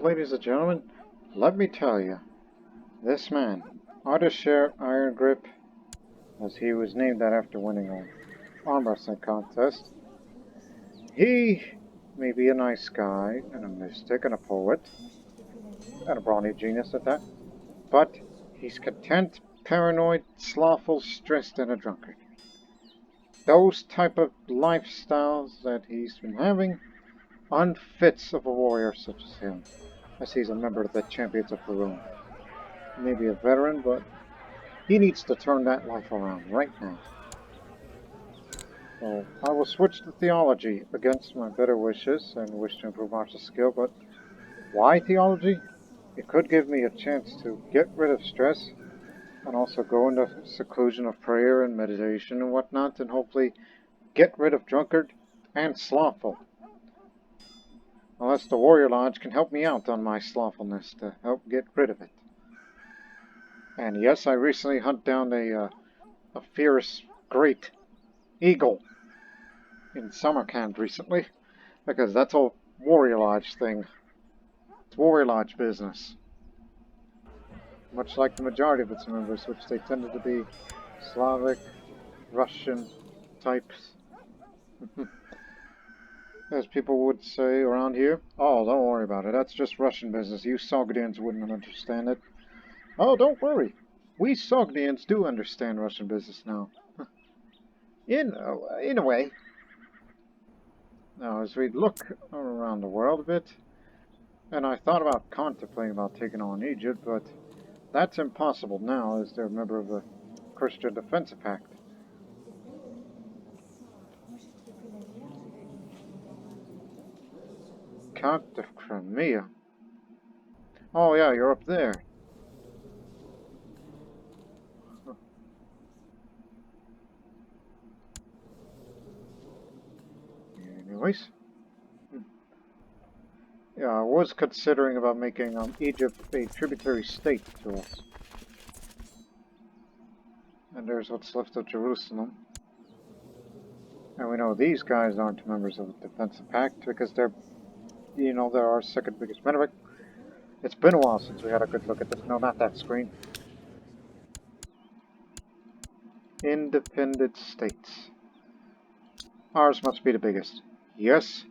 ladies and gentlemen, let me tell you, this man, Ardeshir Iron Grip, as he was named that after winning an arm wrestling contest, he may be a nice guy, and a mystic, and a poet, and a brawny genius at that, but he's content, paranoid, slothful, stressed, and a drunkard. Those type of lifestyles that he's been having unfits of a warrior such as him, as he's a member of the Champions of Perun. Maybe a veteran, but he needs to turn that life around right now. So I will switch to theology against my better wishes and wish to improve martial skill, but why theology? It could give me a chance to get rid of stress and also go into seclusion of prayer and meditation and whatnot, and hopefully get rid of drunkard and slothful. Unless the Warrior Lodge can help me out on my slothfulness to help get rid of it. And yes, I recently hunted down a fierce, great eagle in summer camp recently, because that's a Warrior Lodge thing. It's Warrior Lodge business. Much like the majority of its members, which they tended to be Slavic, Russian types. As people would say around here, oh, don't worry about it, that's just Russian business, you Sogdians wouldn't understand it. Oh, don't worry, we Sogdians do understand Russian business now. In a way. Now, as we look around the world a bit, and I thought about contemplating about taking on Egypt, but that's impossible now as they're a member of the Christian Defense Pact. Count of Crimea. Oh yeah, you're up there. Anyways. Yeah, I was considering about making Egypt a tributary state to us. And there's what's left of Jerusalem. And we know these guys aren't members of the Defensive Pact because they're, you know, they're our second biggest benefit. It's been a while since we had a good look at this. No, not that screen. Independent states. Ours must be the biggest. Yes.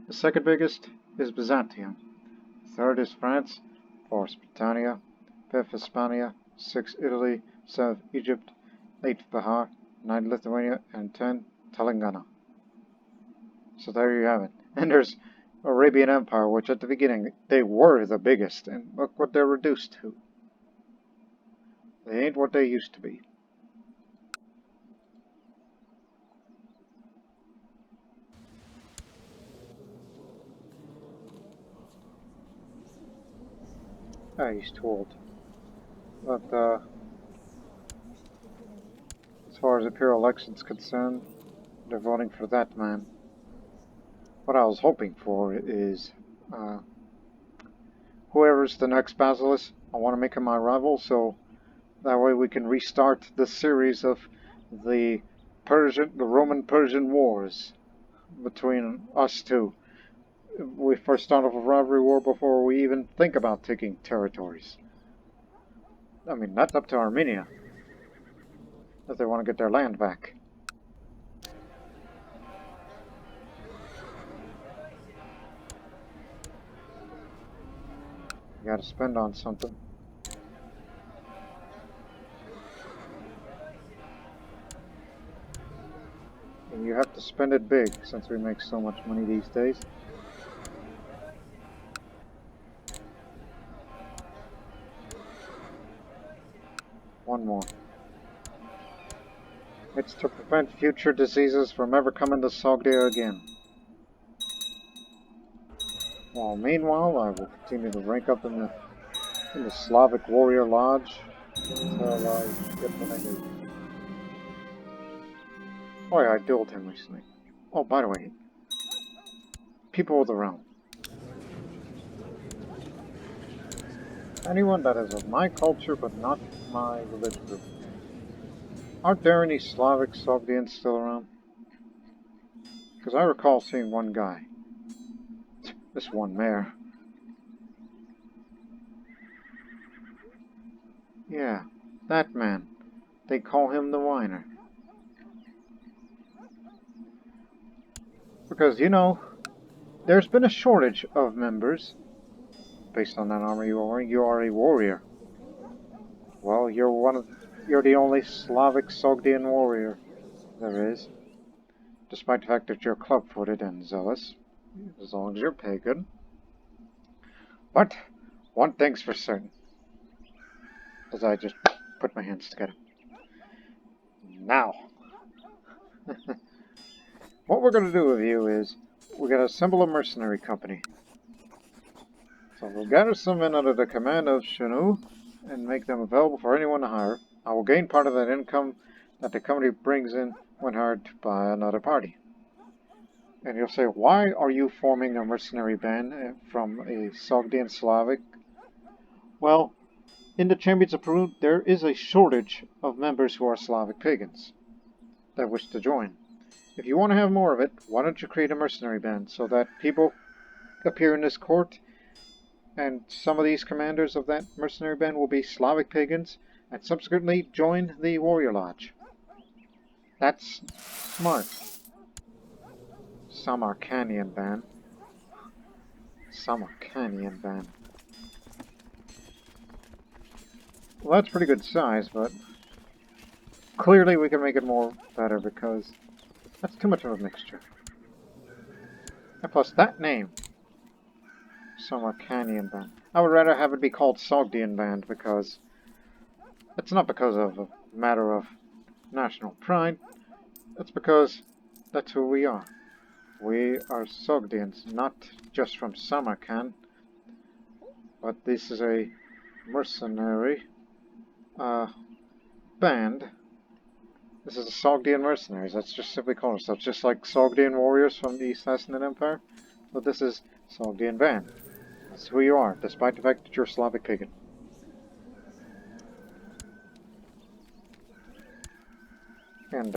The second biggest is Byzantium. Third is France. Fourth Britannia. Fifth Hispania. Sixth Italy. Seventh Egypt. Eighth Bihar. Ninth Lithuania. And 10 Telangana. So there you have it. And there's Arabian Empire, which at the beginning they were the biggest, and look what they're reduced to. They ain't what they used to be. Ah, he's too old. But as far as Imperial election's concerned, they're voting for that man. What I was hoping for is whoever's the next basilisk, I want to make him my rival, so that way we can restart the series of the Roman-Persian wars between us two. We first start off a rivalry war before we even think about taking territories. I mean, that's up to Armenia, if they want to get their land back. You gotta spend on something. And you have to spend it big, since we make so much money these days. One more. It's to prevent future diseases from ever coming to Sogdia again. Well, meanwhile, I will continue to rank up in the Slavic Warrior Lodge until I get what I need. Oh yeah, I dueled him recently. Oh, by the way, people of the realm. Anyone that is of my culture but not my religion group. Aren't there any Slavic Sogdians still around? Because I recall seeing one guy. This one mare. That man. They call him the whiner. Because, you know, there's been a shortage of members. Based on that armor you are wearing, you are a warrior. Well, you're the only Slavic Sogdian warrior there is. Despite the fact that you're club-footed and zealous. As long as you're pagan. But, one thing's for certain. As I just put my hands together. Now. What we're going to do with you is, we're going to assemble a mercenary company. So we'll gather some men under the command of Shanu, and make them available for anyone to hire. I will gain part of that income that the company brings in when hired by another party. And you'll say, why are you forming a mercenary band from a Sogdian Slavic? Well, in the Champions of Perun, there is a shortage of members who are Slavic pagans that wish to join. If you want to have more of it, why don't you create a mercenary band so that people appear in this court, and some of these commanders of that mercenary band will be Slavic pagans, and subsequently join the Warrior Lodge. That's smart. Samarkanian band. Samarkanian band. Well, that's pretty good size, but clearly we can make it more better because that's too much of a mixture. And plus that name, Samarkanian band. I would rather have it be called Sogdian band because it's not because of a matter of national pride. It's because that's who we are. We are Sogdians, not just from Samarkand, but this is a mercenary band. This is the Sogdian mercenaries. That's just simply called ourselves, just like Sogdian warriors from the East Sassanid Empire. But this is Sogdian band. That's who you are, despite the fact that you're Slavic pagan. And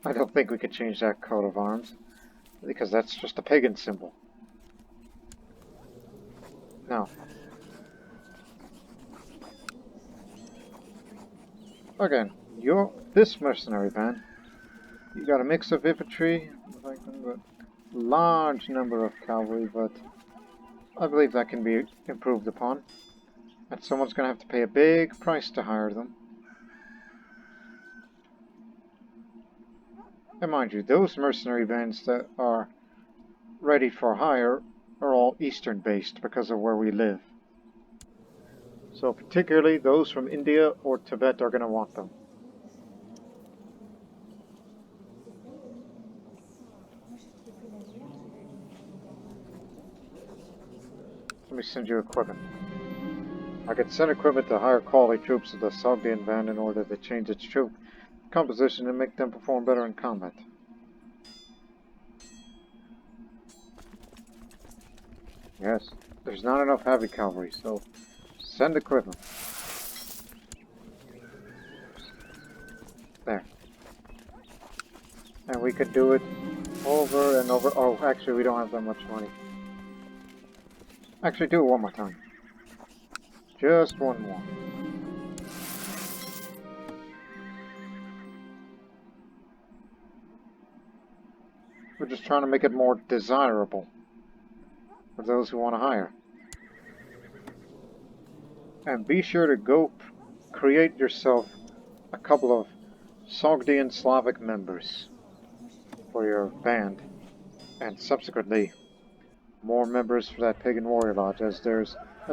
I don't think we could change that coat of arms, because that's just a pagan symbol. Now, again, this mercenary band, you got a mix of infantry, but large number of cavalry, but I believe that can be improved upon. And someone's going to have to pay a big price to hire them. And mind you, those mercenary bands that are ready for hire are all Eastern based because of where we live. So particularly those from India or Tibet are going to want them. Let me send you equipment. I could send equipment to higher quality troops of the Sogdian band in order to change its troop composition and make them perform better in combat. Yes, there's not enough heavy cavalry, so send equipment. There. And we could do it over and over. Oh, actually we don't have that much money. Actually, do it one more time. Just one more. We're just trying to make it more desirable for those who want to hire. And be sure to go create yourself a couple of Sogdian Slavic members for your band, and subsequently more members for that Pagan Warrior Lodge, as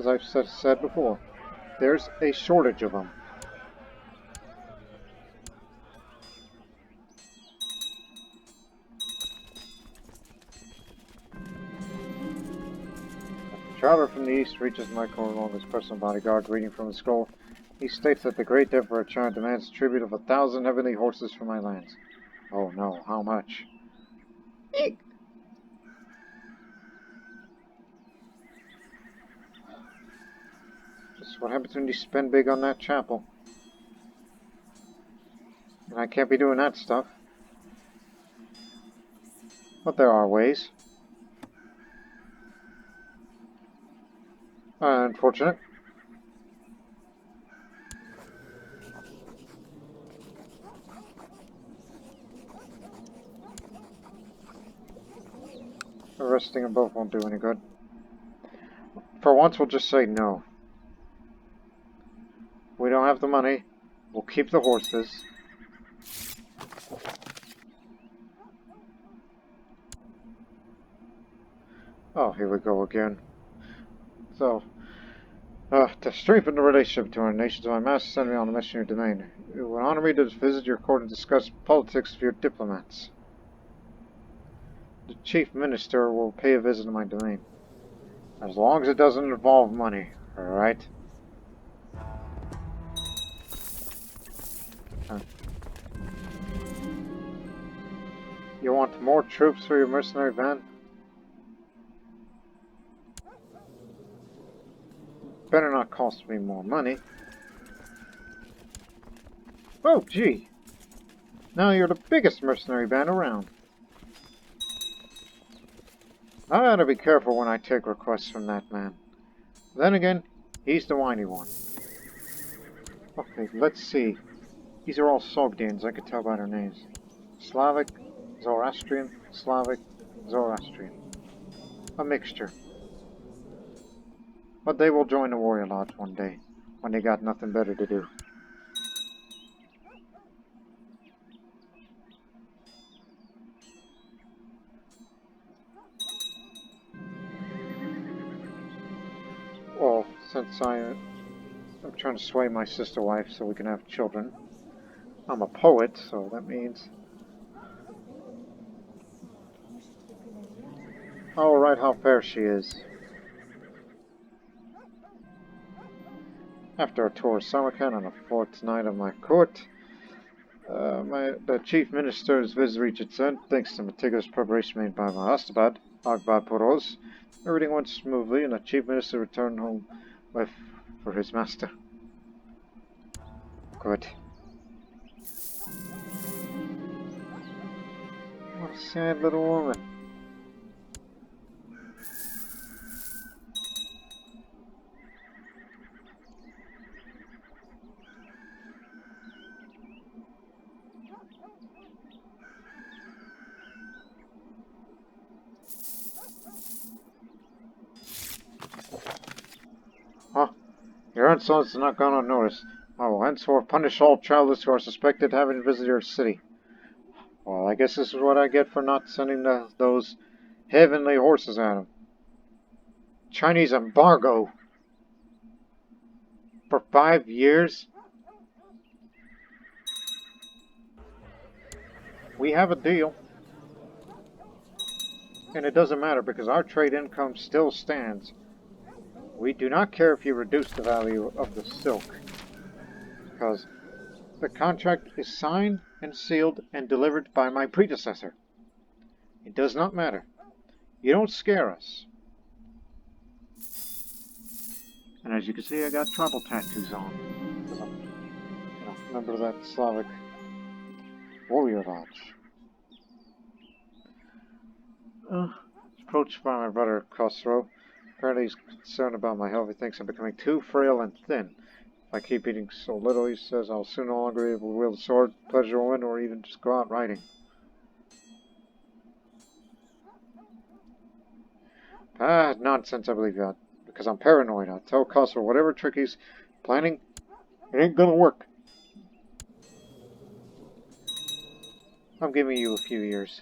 I've said before, there's a shortage of them. The traveler from the east reaches Michael along his personal bodyguard, reading from the scroll. He states that the great Emperor Char demands tribute of 1,000 heavenly horses for my lands. Oh no, how much? Eek. Just what happens when you spend big on that chapel. And I can't be doing that stuff. But there are ways. Unfortunate. Arresting them both won't do any good. For once, we'll just say no. We don't have the money. We'll keep the horses. Oh, here we go again. So, to strengthen the relationship between our nations, my master sent me on a mission in your domain. It would honor me to visit your court and discuss politics with your diplomats. The chief minister will pay a visit to my domain. As long as it doesn't involve money, alright? You want more troops for your mercenary band? Better not cost me more money. Oh, gee. Now you're the biggest mercenary band around. I gotta be careful when I take requests from that man. Then again, he's the whiny one. Okay, let's see. These are all Sogdians, I could tell by their names. Slavic, Zoroastrian, Slavic, Zoroastrian. A mixture. But they will join the Warrior Lodge one day, when they got nothing better to do. Well, since I'm trying to sway my sister wife so we can have children. I'm a poet, so that means I'll write how fair she is. After a tour of Samarkand on the fourth night of my court, the chief minister's visit reached its end thanks to meticulous preparation made by my Astabad, Agbad Poros. Everything went smoothly, and the chief minister returned home for his master. Good. What a sad little woman. Huh? Your insolence is not gone unnoticed. I will henceforth punish all travelers who are suspected of having visited your city. Well, I guess this is what I get for not sending those heavenly horses at him. Chinese embargo. For 5 years? We have a deal. And it doesn't matter because our trade income still stands. We do not care if you reduce the value of the silk. Because the contract is signed and sealed and delivered by my predecessor. It does not matter. You don't scare us. And as you can see, I got tribal tattoos on. Because I'm, member of that Slavic Warrior Lodge. Approached by my brother Khosrow. Apparently he's concerned about my health. He thinks I'm becoming too frail and thin. If I keep eating so little, he says I'll soon no longer be able to wield the sword, pleasure a woman, or even just go out riding. Nonsense, I believe that. Because I'm paranoid. I'll tell Khosrow whatever trick he's planning, it ain't gonna work. I'm giving you a few years.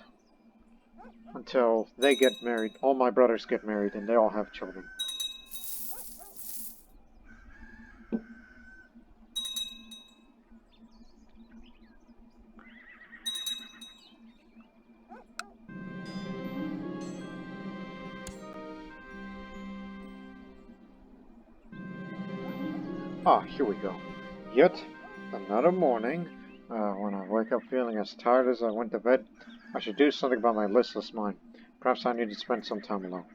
Until they get married, all my brothers get married, and they all have children. Here we go. Yet another morning, when I wake up feeling as tired as I went to bed, I should do something about my listless mind. Perhaps I need to spend some time alone.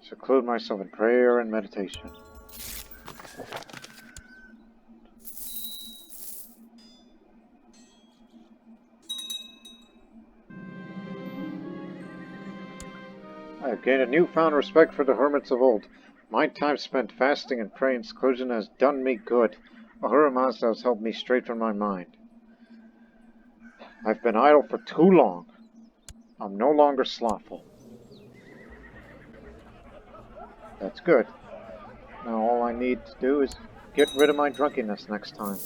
Seclude myself in prayer and meditation. I have gained a newfound respect for the hermits of old. My time spent fasting and praying in seclusion has done me good. Ahura Mazda has helped me straighten my mind. I've been idle for too long. I'm no longer slothful. That's good. Now all I need to do is get rid of my drunkenness next time.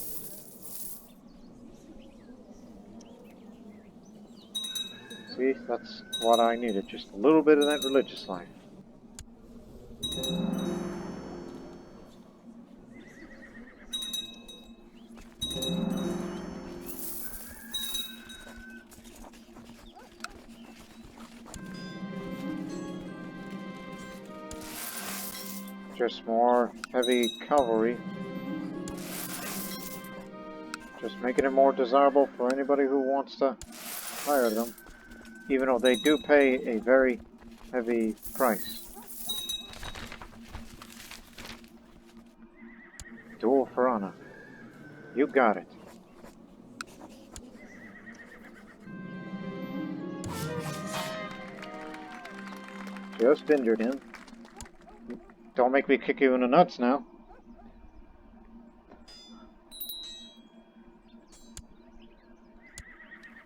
See, that's what I needed. Just a little bit of that religious life. Just more heavy cavalry. Just making it more desirable for anybody who wants to hire them. Even though they do pay a very heavy price. Duel for honor. You got it. Just injured him. Don't make me kick you in the nuts now.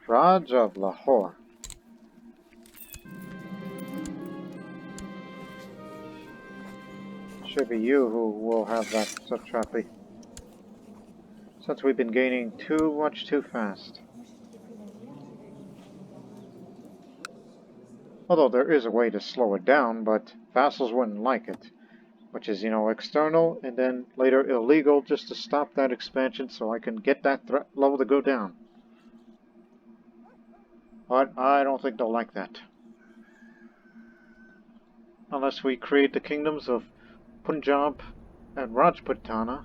Raj of Lahore. Should be you who will have that satrapy. Since we've been gaining too much too fast. Although there is a way to slow it down, but vassals wouldn't like it. Which is, you know, external and then later illegal just to stop that expansion so I can get that threat level to go down. But I don't think they'll like that. Unless we create the kingdoms of Punjab and Rajputana.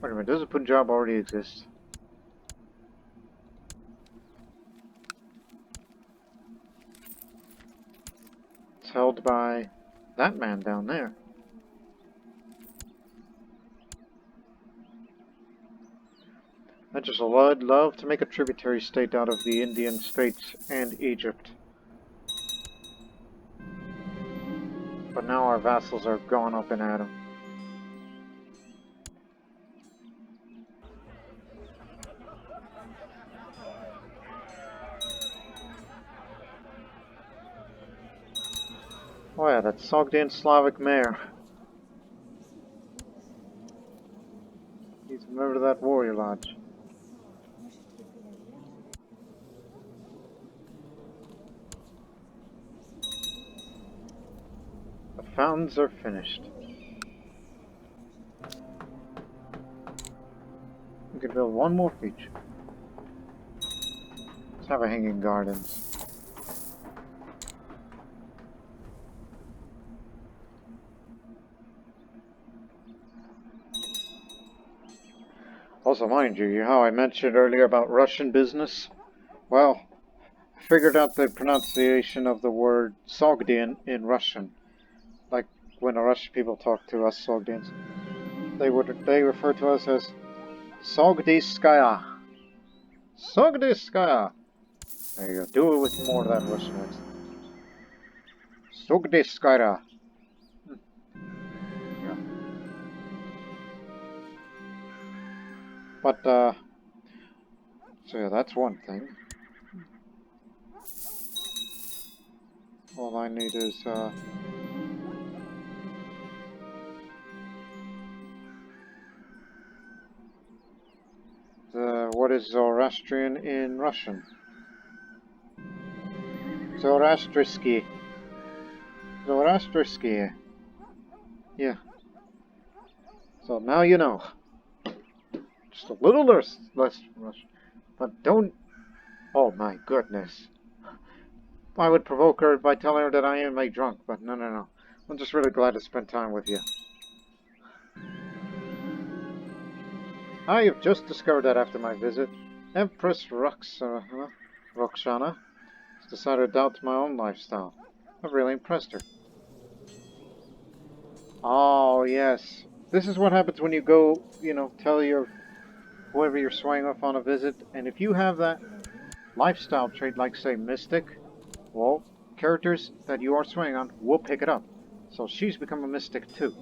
Wait a minute, does a Punjab already exist? It's held by that man down there. I just would love to make a tributary state out of the Indian states and Egypt. But now our vassals are going up and at 'em. Oh yeah, that's Sogdian Slavic mayor. He's a member of that warrior lodge. The fountains are finished. We can build one more feature. Let's have a hanging gardens. Also, mind you, how I mentioned earlier about Russian business? Well, I figured out the pronunciation of the word Sogdian in Russian. Like when the Russian people talk to us Sogdians, they refer to us as Sogdiskaya. Sogdiskaya. There you go. Do it with more of that Russian accent. Sogdiskaya. Yeah. But so yeah, that's one thing. All I need is what is Zoroastrian in Russian? Zoroastriski. Zoroastriski. Yeah. So now you know. Just a little less Russian. But don't... Oh my goodness. I would provoke her by telling her that I am a drunk, but no. I'm just really glad to spend time with you. I have just discovered that after my visit, Empress Roxana has decided to doubt my own lifestyle. I've really impressed her. Oh, yes. This is what happens when you go, you know, tell your whoever you're swaying off on a visit, and if you have that lifestyle trait, like, say, Mystic, well, characters that you are swaying on will pick it up. So she's become a Mystic, too.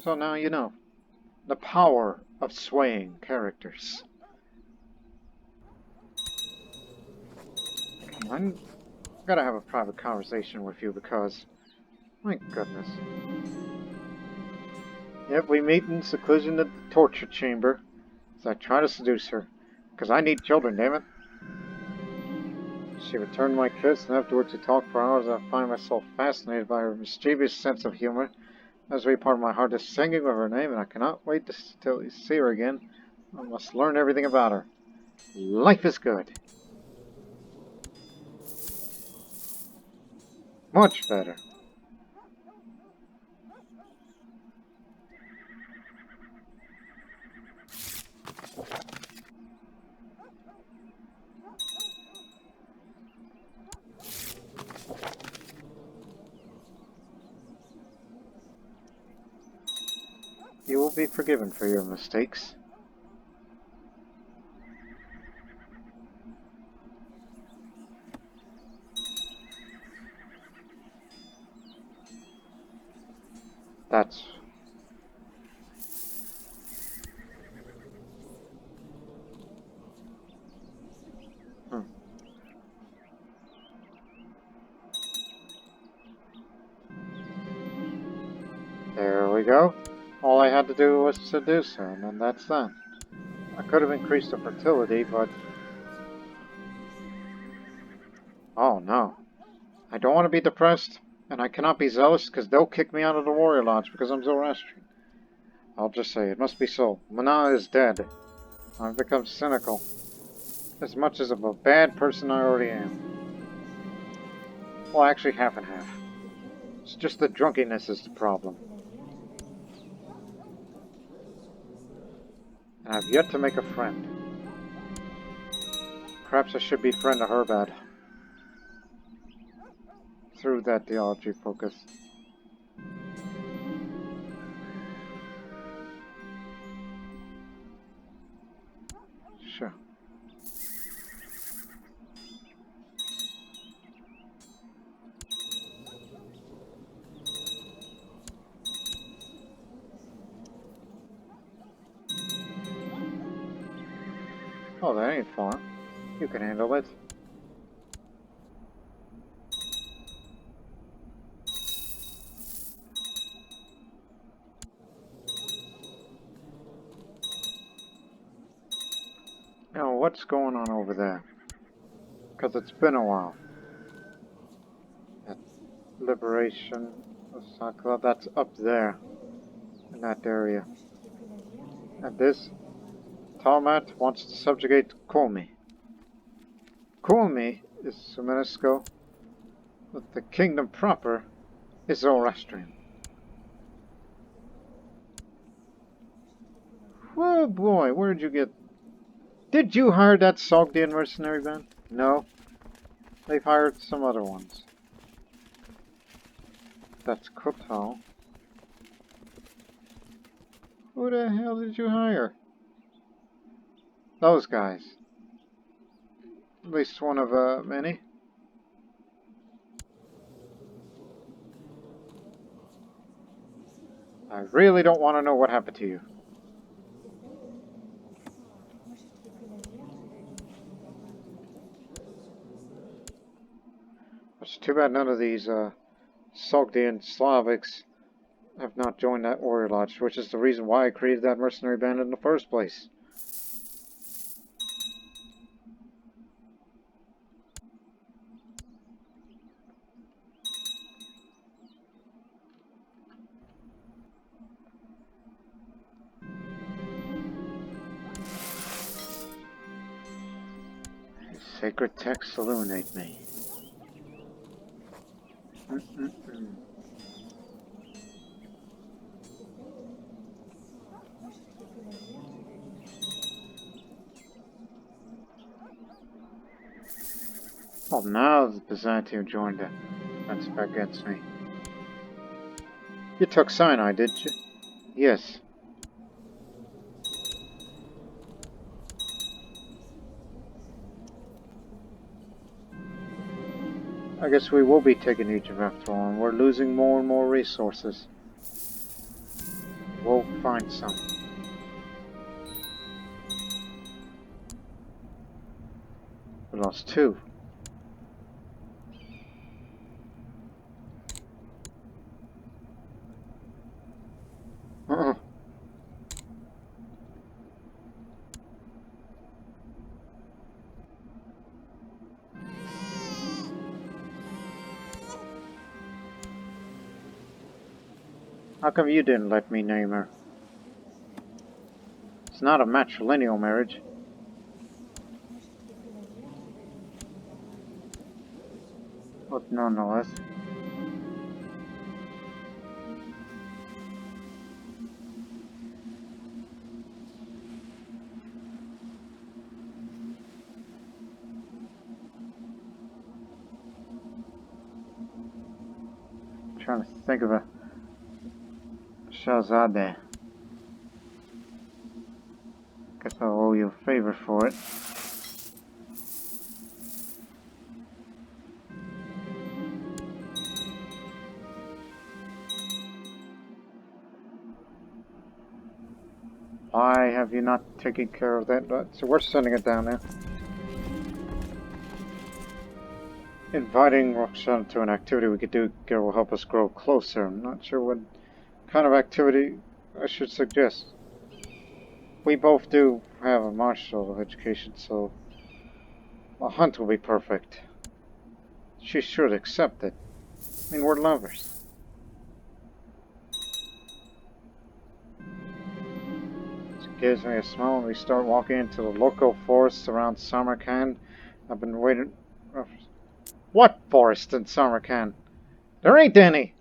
So now you know. The power of swaying characters. I'm gotta have a private conversation with you because, my goodness. Yep, we meet in seclusion at the torture chamber as I try to seduce her. Because I need children, damn it. She returned my kiss, and afterwards we talked for hours. I find myself fascinated by her mischievous sense of humor. Every part of my heart is singing with her name, and I cannot wait to see her again. I must learn everything about her. Life is good. Much better. You will be forgiven for your mistakes. That's... There we go. All I had to do was seduce her, and then that's that. I could have increased her fertility, but... Oh no. I don't want to be depressed, and I cannot be zealous, because they'll kick me out of the Warrior Lodge because I'm Zoroastrian. I'll just say, it must be so. Mana is dead. I've become cynical. As much as of a bad person I already am. Well, actually, half and half. It's just the drunkenness is the problem. And I've yet to make a friend. Perhaps I should befriend a Herbad. Through that theology focus. Sure. Oh, that ain't far. You can handle it. Now, what's going on over there? Because it's been a while. That liberation of Sakura, that's up there. In that area. And this, Talmat wants to subjugate Komi. Komi is Sumenesco, but the kingdom proper is Zoroastrian. Oh boy, where'd you get... Did you hire that Sogdian mercenary band? No. They've hired some other ones. That's Kotal. Who the hell did you hire? Those guys. At least one of many. I really don't want to know what happened to you. It's too bad none of these Sogdian Slavics have not joined that warrior lodge, which is the reason why I created that mercenary band in the first place. Sacred texts illuminate me. Well, now the Byzantium joined the defensive against me. You took Sinai, did you? Yes. I guess we will be taking Egypt after all, and we're losing more and more resources. We'll find some. lost 2. Uh-uh. How come you didn't let me name her? It's not a matrilineal marriage. But nonetheless. I'm trying to think of a Shahzadeh. Guess I'll owe you a favor for it. Why have you not taken care of that? So we're sending it down there. Inviting Roxanne to an activity we could do will help us grow closer. I'm not sure what kind of activity I should suggest. We both do have a martial education, so a hunt will be perfect. She should accept it. I mean, we're lovers. It gives me a smile when we start walking into the local forests around Samarkand. I've been waiting... What forest in Samarkand? There ain't any!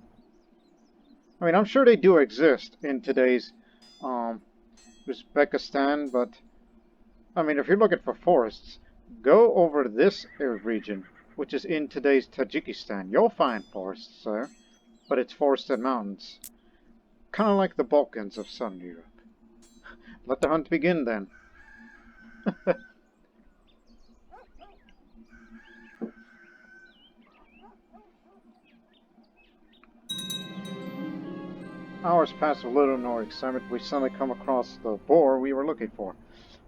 I mean, I'm sure they do exist in today's Uzbekistan, but I mean, if you're looking for forests, go over to this region, which is in today's Tajikistan. You'll find forests there, but it's forested mountains. Kind of like the Balkans of Southern Europe. Let the hunt begin then. Hours pass with little nor excitement. We suddenly come across the boar we were looking for.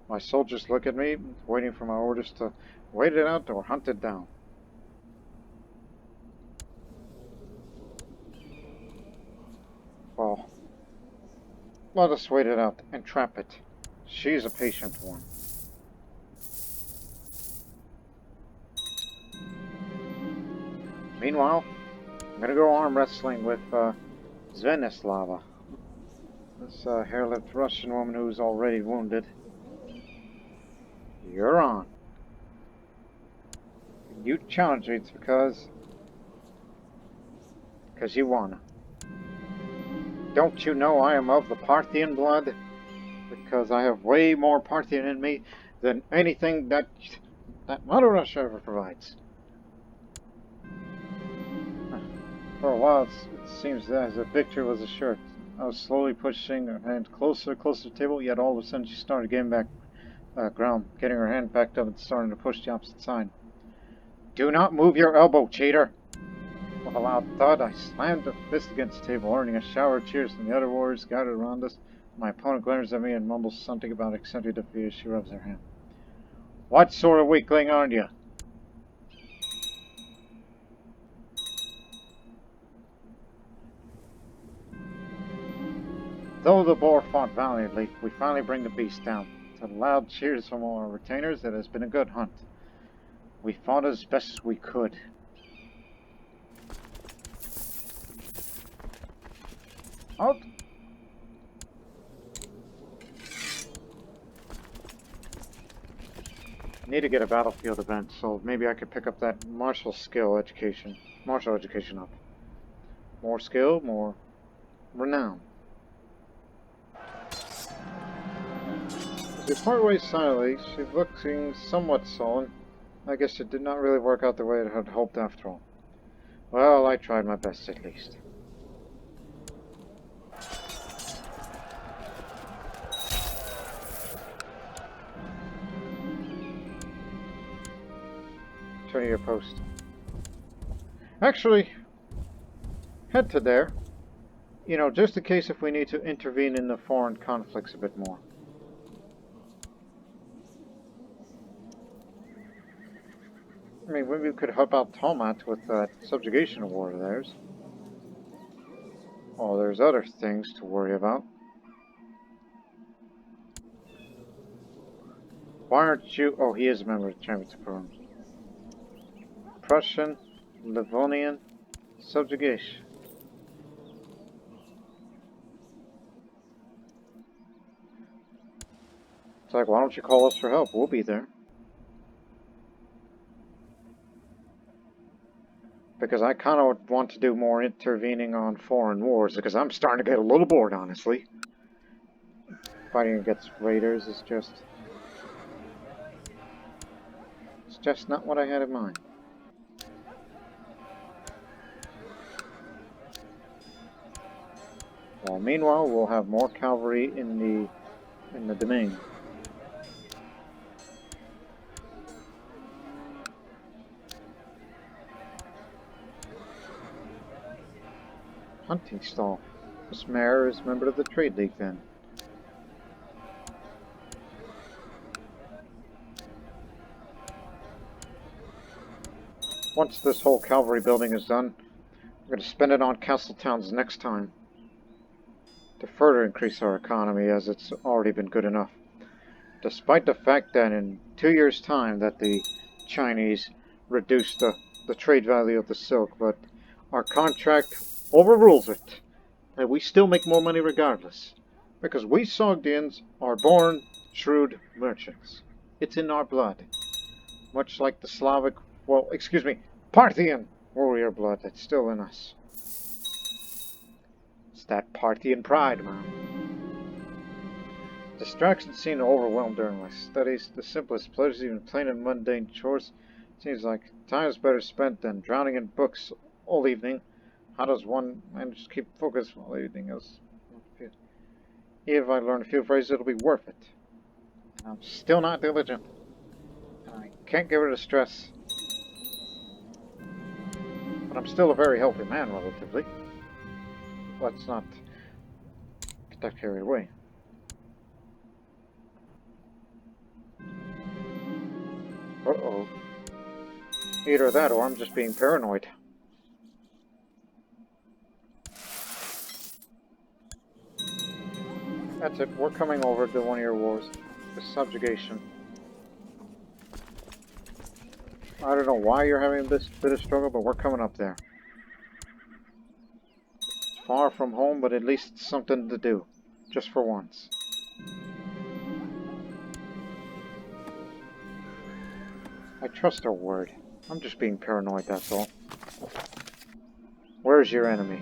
My soldiers look at me, waiting for my orders to wait it out or hunt it down. Well, let us wait it out and trap it. She's a patient one. Meanwhile, I'm gonna go arm wrestling with Zvenislava, this hair-lipped Russian woman who's already wounded. You're on. You challenge me because you wanna. Don't you know I am of the Parthian blood? Because I have way more Parthian in me than anything that Mother Russia ever provides. For a while, it seems as if victory was assured. I was slowly pushing her hand closer to the table, yet all of a sudden she started getting back ground, getting her hand backed up and starting to push the opposite side. Do not move your elbow, cheater! With a loud thud, I slammed a fist against the table, earning a shower of cheers from the other warriors gathered around us. My opponent glares at me and mumbles something about eccentric defeat as she rubs her hand. What sort of weakling are you? Though the boar fought valiantly, we finally bring the beast down. To the loud cheers from all our retainers, it has been a good hunt. We fought as best as we could. Out! Need to get a battlefield event, so maybe I could pick up that martial education up. More skill, more renown. As we part ways silently, she's looking somewhat sullen. I guess it did not really work out the way I had hoped after all. Well, I tried my best at least. Turn to your post. Actually, head to there. You know, just in case if we need to intervene in the foreign conflicts a bit more. I mean, maybe we could help out Tomat with that subjugation war of theirs. Oh, there's other things to worry about. Why aren't you... Oh, he is a member of the Champions of Perun. Prussian, Livonian, subjugation. It's like, why don't you call us for help? We'll be there. Because I kind of want to do more intervening on foreign wars, because I'm starting to get a little bored, honestly. Fighting against raiders is just... It's just not what I had in mind. Well, meanwhile, we'll have more cavalry in the domain. Hunting stall. This mayor is a member of the Trade League then. Once this whole cavalry building is done, I'm going to spend it on castle towns next time to further increase our economy, as it's already been good enough. Despite the fact that in 2 years' time that the Chinese reduced the trade value of the silk, but our contract overrules it, and we still make more money regardless, because we Sogdians are born shrewd merchants. It's in our blood, much like the Slavic, well, excuse me, Parthian warrior blood that's still in us. It's that Parthian pride, man. Distractions seem to overwhelm during my studies. The simplest pleasures, even plain and mundane chores, seems like time is better spent than drowning in books all evening. How does one manage to keep focused while everything else? Even if I learn a few phrases, it'll be worth it. And I'm still not diligent. And I can't get rid of stress. But I'm still a very healthy man, relatively. Let's not get that carried away. Uh-oh. Either that or I'm just being paranoid. That's it. We're coming over to the 1 year wars. The subjugation. I don't know why you're having this bit of struggle, but we're coming up there. It's far from home, but at least it's something to do. Just for once. I trust her word. I'm just being paranoid, that's all. Where's your enemy?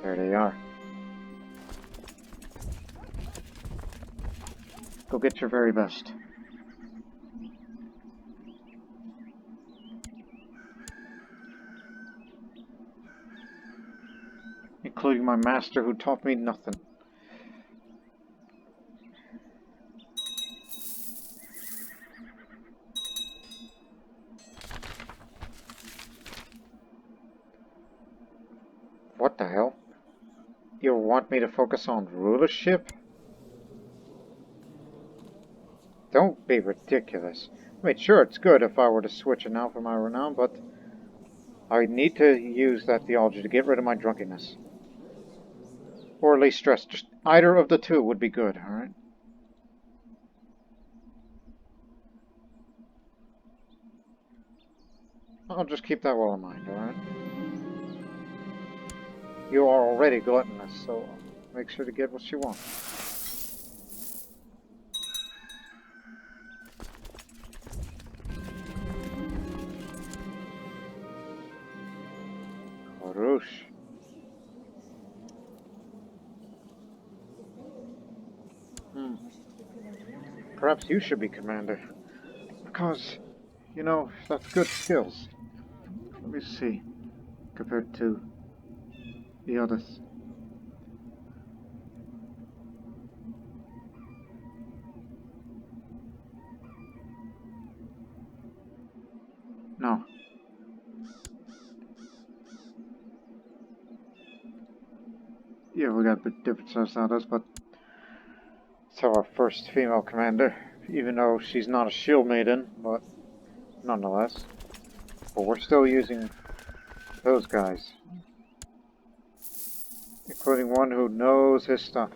There they are. Go get your very best. Including my master who taught me nothing. What the hell? You want me to focus on rulership? Don't be ridiculous. I mean, sure, it's good if I were to switch it now for my renown, but I need to use that theology to get rid of my drunkenness. Or at least stress. Just either of the two would be good, alright? I'll just keep that well in mind, alright? You are already gluttonous, so make sure to get what you want. Roosh. Perhaps you should be commander. Because, you know, that's good skills. Let me see. Compared to the others. No. Yeah, we got a bit different size than others, but it's our first female commander, even though she's not a shield maiden, but nonetheless. But we're still using those guys. Including one who knows his stuff.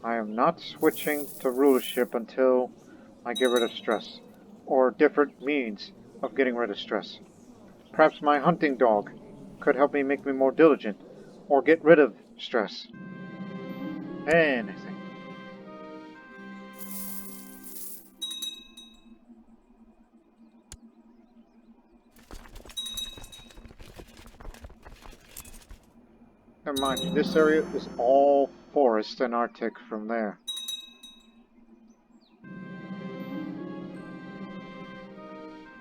I am not switching to rulership until I get rid of stress, or different means of getting rid of stress. Perhaps my hunting dog could help me make me more diligent, or get rid of stress. Anything. Never mind, this area is all forest and Arctic from there.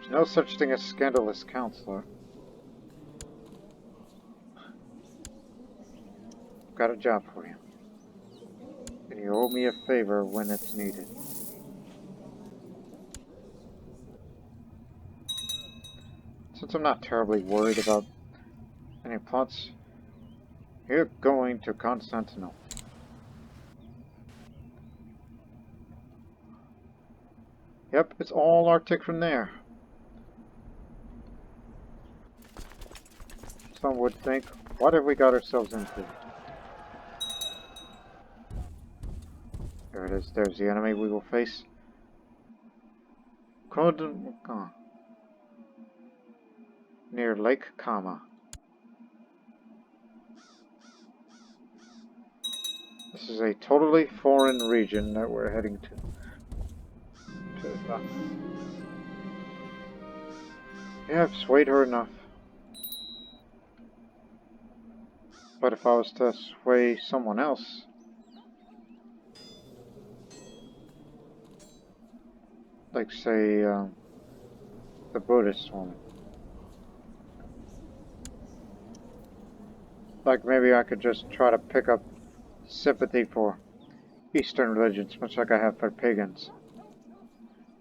There's no such thing as scandalous counselor. I've got a job for you. And you owe me a favor when it's needed. Since I'm not terribly worried about any plots, you're going to Constantinople. Yep, it's all Arctic from there. Some would think, what have we got ourselves into? There it is, there's the enemy we will face. Near Lake Kama. This is a totally foreign region that we're heading to. Yeah, I've swayed her enough. But if I was to sway someone else... like, say, the Buddhist woman. Like, maybe I could just try to pick up sympathy for Eastern religions, much like I have for pagans.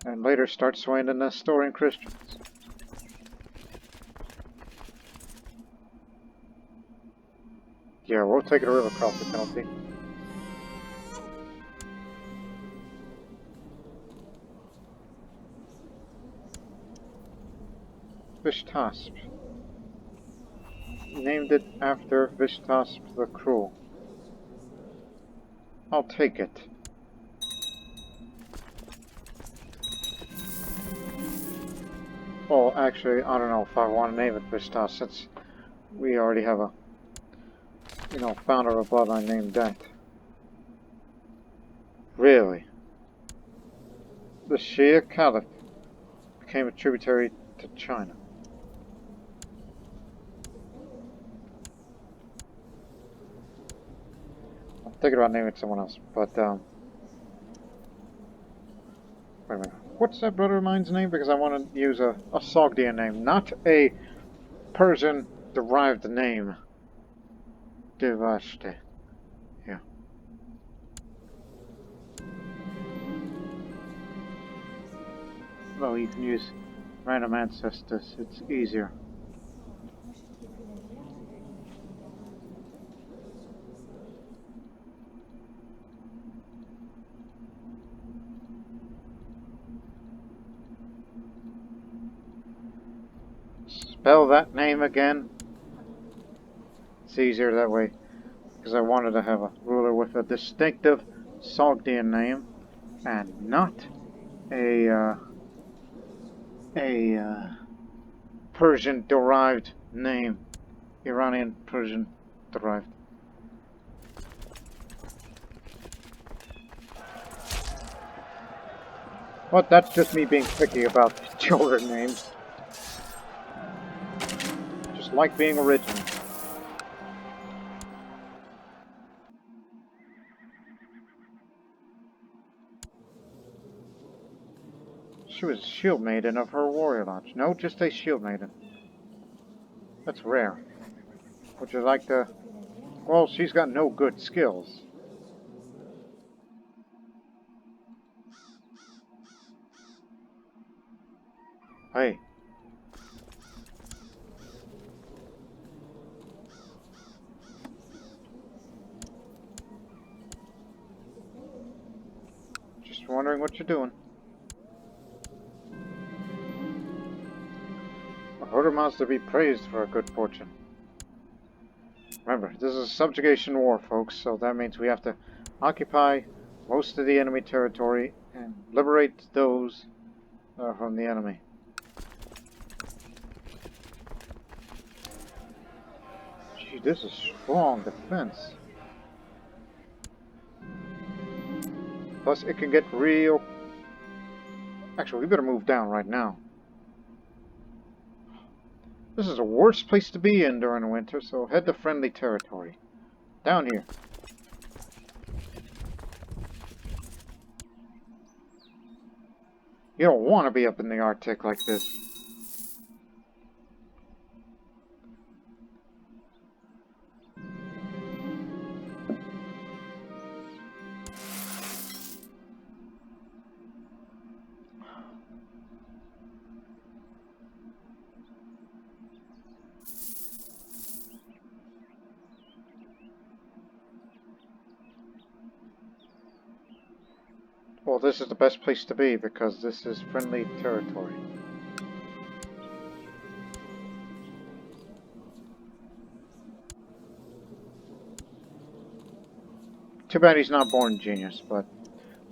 And later start swaying the Nestorian Christians. Yeah, we'll take a river crossing penalty. Vishtasp. Named it after Vishtasp the Cruel. I'll take it. Well, actually, I don't know if I want to name it Vishtas, since we already have a, founder of a bloodline named that. Really? The Shia Caliph became a tributary to China. I'm thinking about naming it someone else, but, wait a minute. What's that brother of mine's name? Because I want to use a Sogdian name, not a Persian-derived name. Devashte. Yeah. Well, you can use random ancestors. It's easier. Spell that name again. It's easier that way, because I wanted to have a ruler with a distinctive Sogdian name, and not a Persian-derived name. Iranian Persian-derived. But that's just me being picky about children names. Just like being original. She was a shield maiden of her warrior lodge. No, just a shield maiden. That's rare. Would you like to... Well, she's got no good skills. Hey. what you're doing. A order must be praised for a good fortune. Remember, this is a subjugation war, folks, so that means we have to occupy most of the enemy territory and liberate those from the enemy. Gee, this is strong defense. Plus, it can get real... Actually, we better move down right now. This is the worst place to be in during the winter, so head to friendly territory. Down here. You don't want to be up in the Arctic like this. Well, this is the best place to be because this is friendly territory. Too bad he's not born genius, but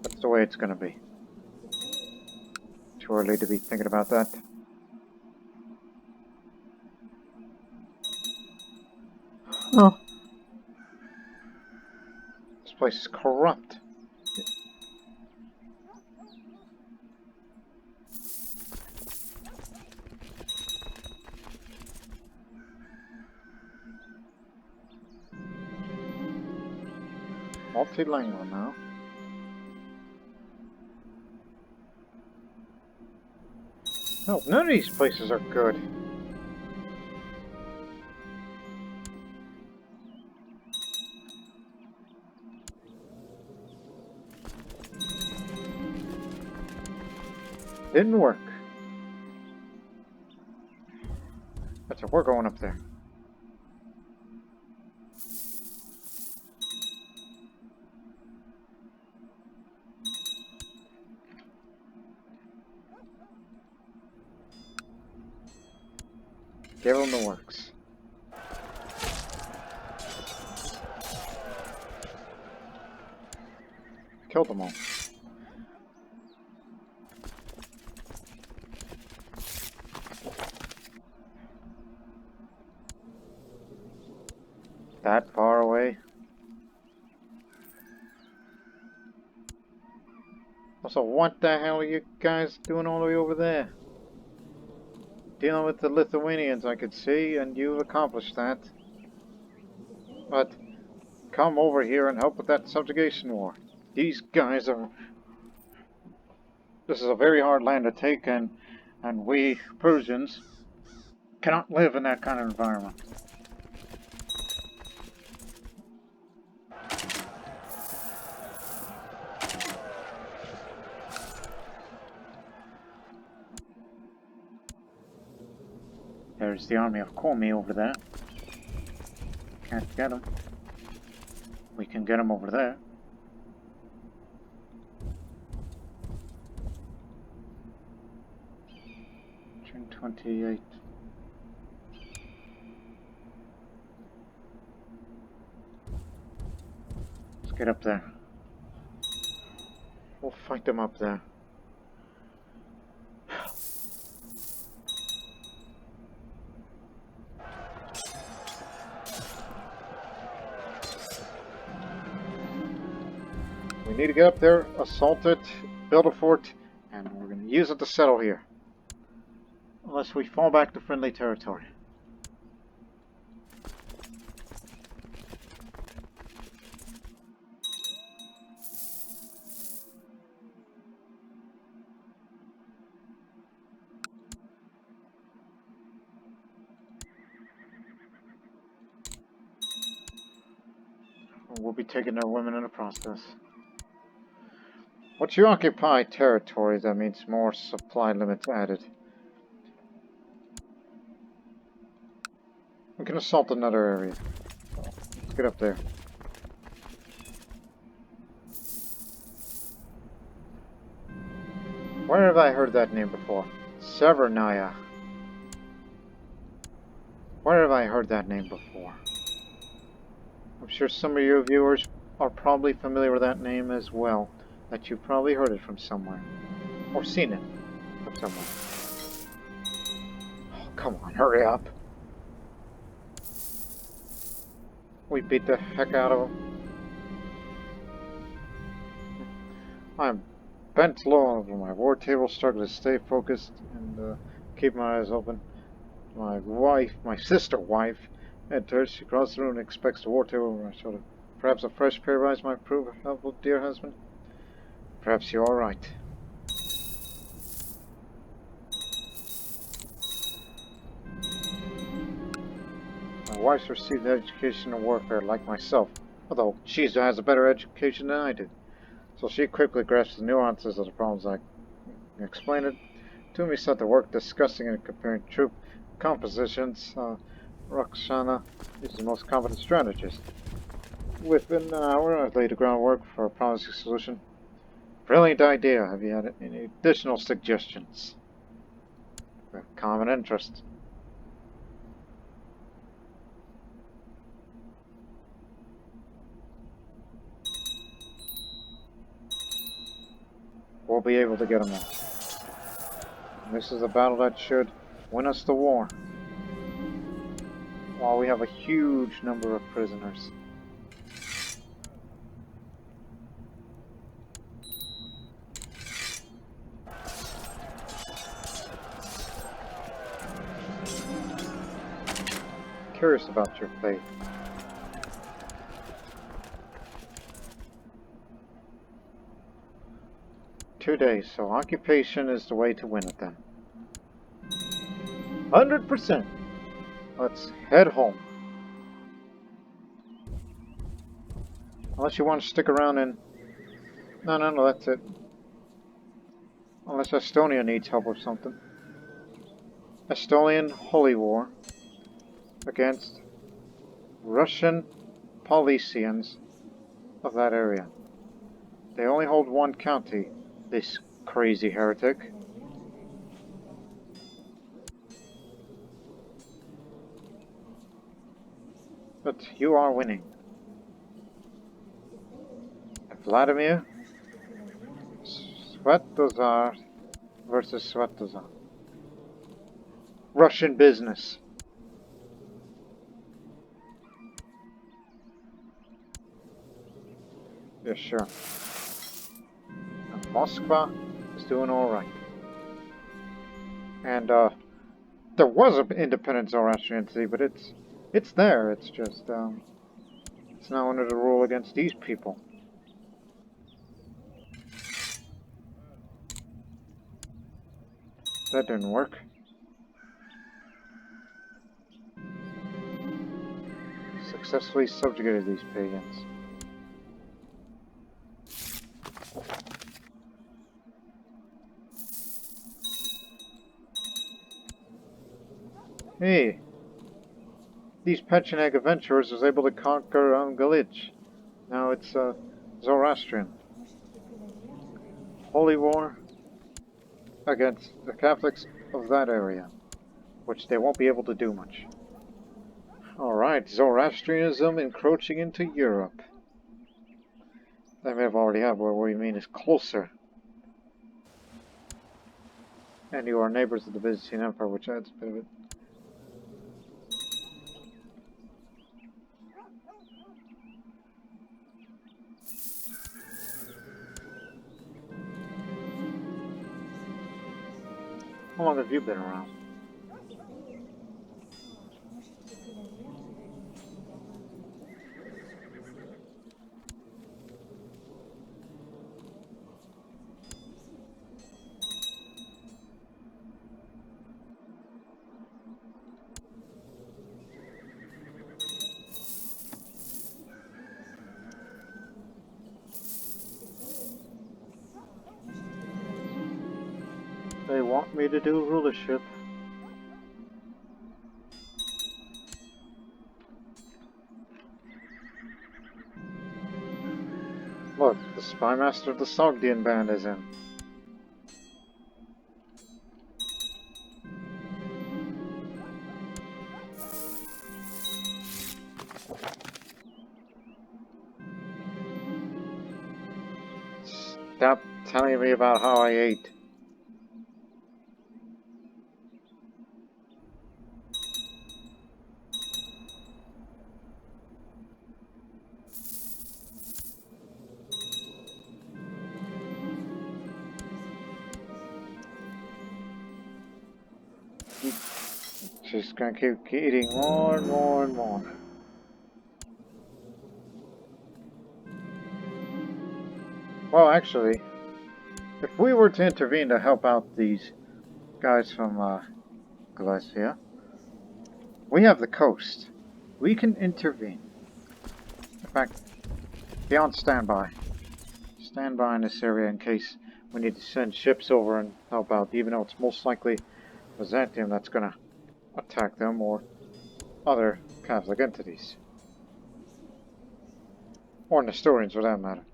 that's the way it's gonna be. Too early to be thinking about that. Oh. This place is corrupt. Multilingual now. No, none of these places are good. Didn't work. That's it, we're going up there. Give them the works. Killed them all. That far away? Also, what the hell are you guys doing all the way over there? Dealing with the Lithuanians, I could see, and you've accomplished that. But come over here and help with that subjugation war. These guys are... This is a very hard land to take, and we, Persians, cannot live in that kind of environment. There's the army of Komi over there. Can't get them. We can get them over there. June 28th. Let's get up there. We'll fight them up there. We need to get up there, assault it, build a fort, and we're going to use it to settle here. Unless we fall back to friendly territory. We'll be taking their women in the process. Once you occupy territory, that means more supply limits added. We can assault another area. So, let's get up there. Where have I heard that name before? Severnaya. Where have I heard that name before? I'm sure some of your viewers are probably familiar with that name as well. That you've probably heard it from somewhere. Or seen it from somewhere. Oh, come on, hurry up. We beat the heck out of him. I'm bent low over my war table, struggling to stay focused and keep my eyes open. My sister wife, enters. She crosses the room and expects the war table over my shoulder. Perhaps a fresh pair of eyes might prove helpful, dear husband. Perhaps you are right. My wife's received education in warfare like myself, although she has a better education than I did. So she quickly grasps the nuances of the problems I explained it. Toomey set to work discussing and comparing troop compositions. Roxana is the most competent strategist. Within an hour, I've laid the groundwork for a promising solution. Brilliant idea. Have you had any additional suggestions? We have common interest. We'll be able to get them out. This is a battle that should win us the war. While we have a huge number of prisoners. Curious about your fate. Two days, so occupation is the way to win it then. 100%. Let's head home. Unless you want to stick around and... No, that's it. Unless Estonia needs help with something. Estonian Holy War against Russian Paulicians of that area. They only hold one county, this crazy heretic. But you are winning. Vladimir Svetozar versus Svetozar. Russian business. Yeah, sure. And Moscow is doing alright. And there was an independent Zoroastrian city, but it's there. It's just it's now under the rule against these people. That didn't work. Successfully subjugated these pagans. Hey! These Pecheneg adventurers was able to conquer Galich. Now it's Zoroastrian. Holy War against the Catholics of that area, which they won't be able to do much. Alright, Zoroastrianism encroaching into Europe. They may have already have, where we mean is closer. And you are neighbors of the Byzantine Empire, which adds a bit of it. How long have you been around? They want me to do rulership. Look, the spy master of the Sogdian band is in. telling me about how I ate. She's gonna keep eating more and more and more. Well, actually, if we were to intervene to help out these guys from Galicia, we have the coast. We can intervene. In fact, be on standby. Stand by in this area in case we need to send ships over and help out, even though it's most likely Byzantium that's going to attack them or other Catholic entities. Or Nestorians for that matter.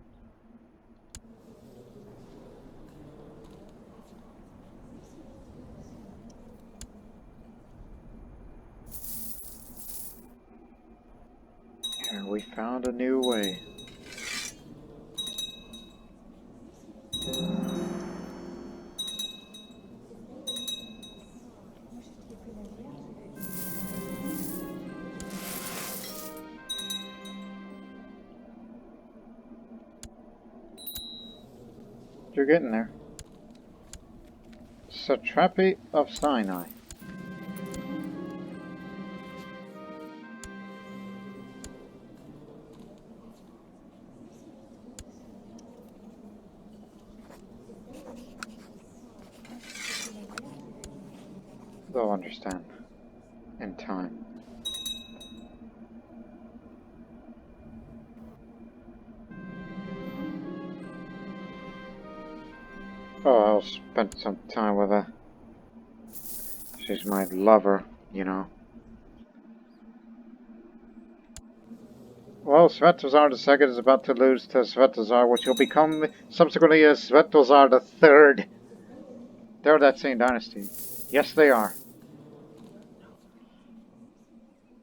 Here we found a new way. You're getting there. Satrapy of Sinai. They'll understand in time. Oh, I'll spend some time with her. She's my lover, you know. Well, Svetozar II is about to lose to Svetozar, which will become subsequently as Svetozar III. They're that same dynasty. Yes, they are.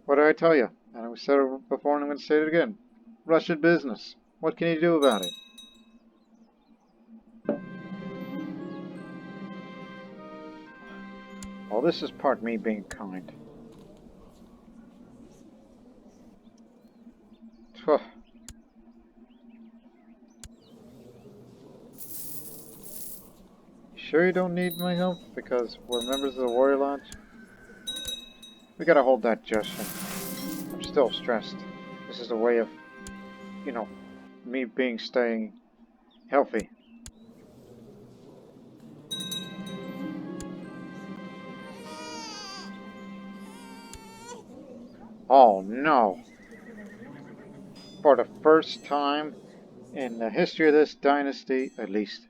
What did I tell you? And I said it before and I'm going to say it again. Russian business. What can you do about it? Well, this is part me being kind. Sure you don't need my help because we're members of the Warrior Lodge? We gotta hold that gesture. I'm still stressed. This is a way of, you know, me staying healthy. Oh no! For the first time in the history of this dynasty, at least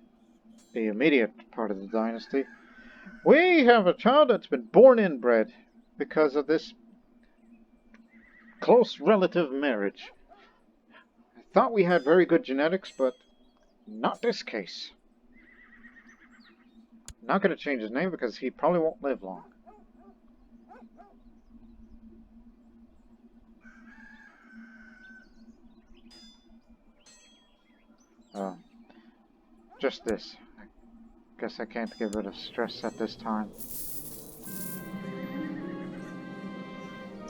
the immediate part of the dynasty, we have a child that's been born inbred because of this close relative marriage. I thought we had very good genetics, but not this case. Not going to change his name because he probably won't live long. Just this. I guess I can't get rid of stress at this time.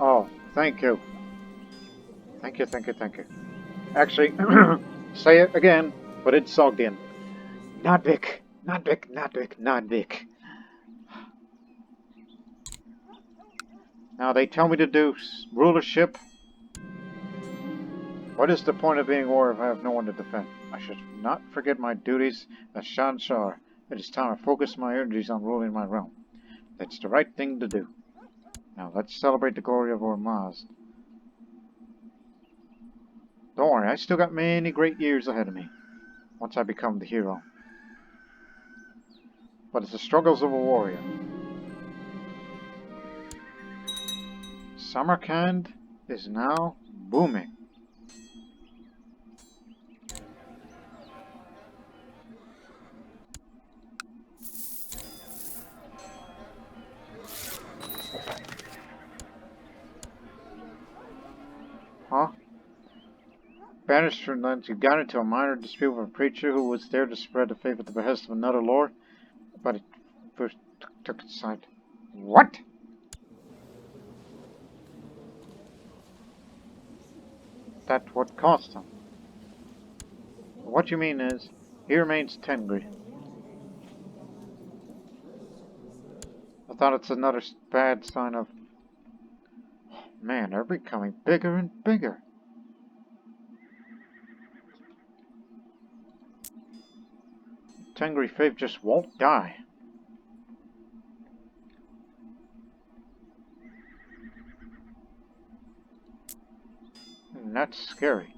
Oh, thank you. Thank you, thank you, thank you. Actually, say it again, but it's Sogdian. Nadvik, Nadvik, Nadvik, Nadvik. Now they tell me to do rulership. What is the point of being war if I have no one to defend? I should not forget my duties as Shan Shar. It is time I focus my energies on ruling my realm. That's the right thing to do. Now let's celebrate the glory of Ormazd. Don't worry, I still got many great years ahead of me, once I become the hero. But it's the struggles of a warrior. Samarkand is now booming. Huh? Banished from lands, you got into a minor dispute with a preacher who was there to spread the faith at the behest of another lord, but he first took its side. What? That what cost him. What you mean is, he remains Tengri. I thought it's another bad sign of... Man, they're becoming bigger and bigger. Tengri faith just won't die. And that's scary.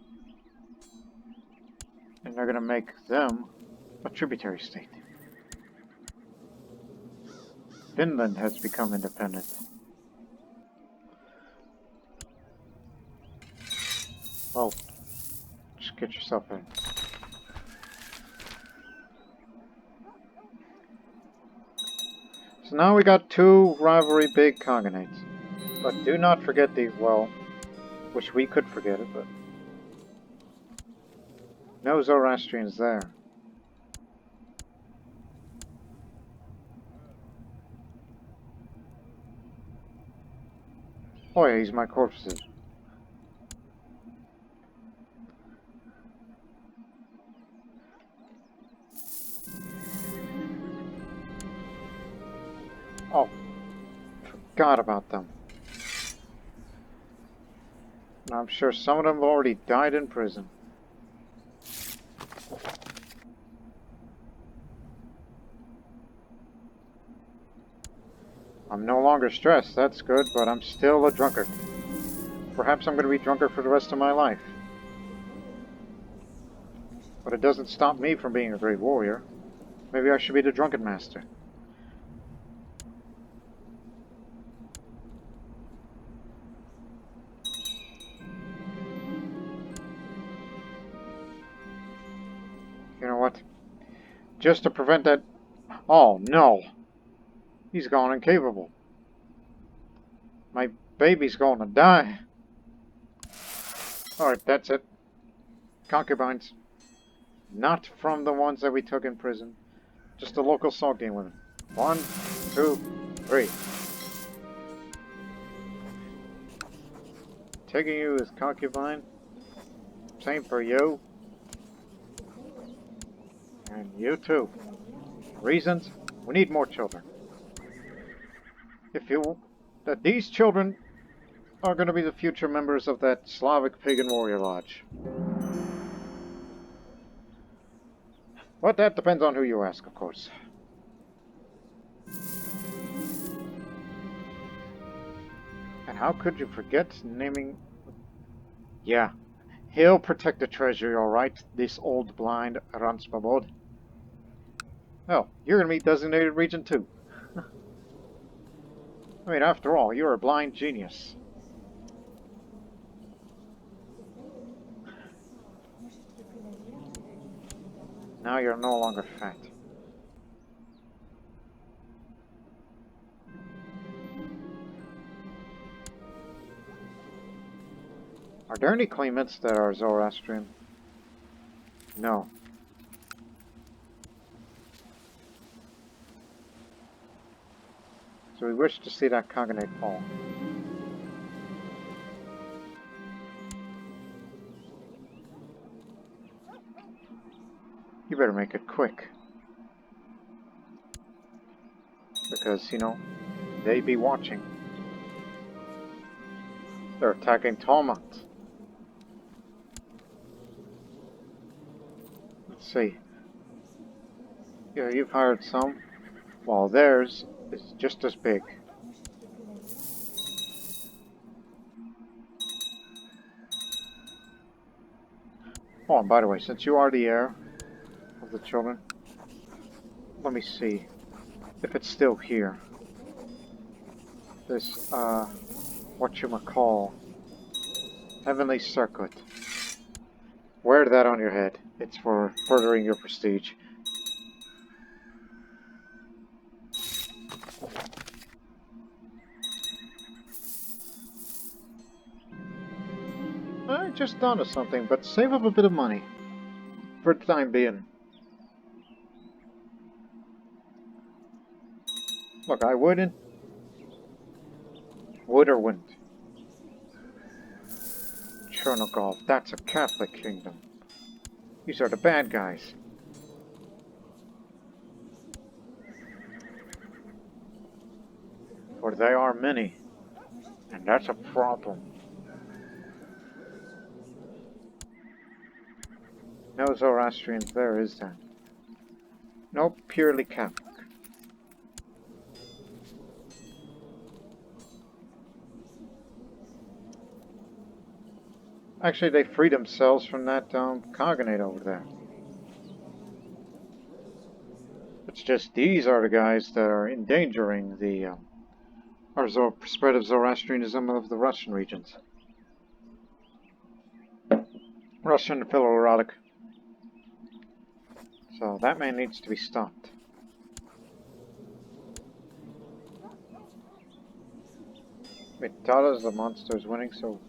And they're gonna make them a tributary state. Finland has become independent. Well, just get yourself in. So now we got two rivalry big cognates. But do not forget the, well, wish we could forget it, but no Zoroastrians there. Oh yeah, he's my corpses. Oh, forgot about them. And I'm sure some of them have already died in prison. I'm no longer stressed, that's good, but I'm still a drunkard. Perhaps I'm going to be drunkard for the rest of my life. But it doesn't stop me from being a great warrior. Maybe I should be the drunken master. You know what? Just to prevent that... Oh, no! He's gone incapable. My baby's going to die. Alright, that's it. Concubines. Not from the ones that we took in prison. Just the local Sogdian women. 1, 2, 3. Taking you as concubine. Same for you. And you too. Reasons? We need more children. If you... that these children are going to be the future members of that Slavic pagan warrior lodge. But that depends on who you ask, of course. And how could you forget naming... Yeah, he'll protect the treasury, alright, this old blind Ransbabod. Oh, you're going to be designated regent too. I mean, after all, you're a blind genius. Now you're no longer fat. Are there any claimants that are Zoroastrian? No. So we wish to see that cognate fall. You better make it quick. Because, you know, they be watching. They're attacking Talmont. Let's see. Yeah, you've hired some. While theirs is just as big. Oh, and by the way, since you are the heir of the children, let me see if it's still here. This, whatchamacall, Heavenly Circlet. Wear that on your head. It's for furthering your prestige. just thought of something, but save up a bit of money. For the time being. Look, I wouldn't. Would or wouldn't. Chernigov, that's a Catholic kingdom. These are the bad guys. For they are many. And that's a problem. No Zoroastrians there, is there? No, purely Catholic. Actually, they freed themselves from that cognate over there. It's just these are the guys that are endangering the spread of Zoroastrianism of the Russian regions. Russian Philo-erotic. So that man needs to be stopped. Mitala's the monster is winning, so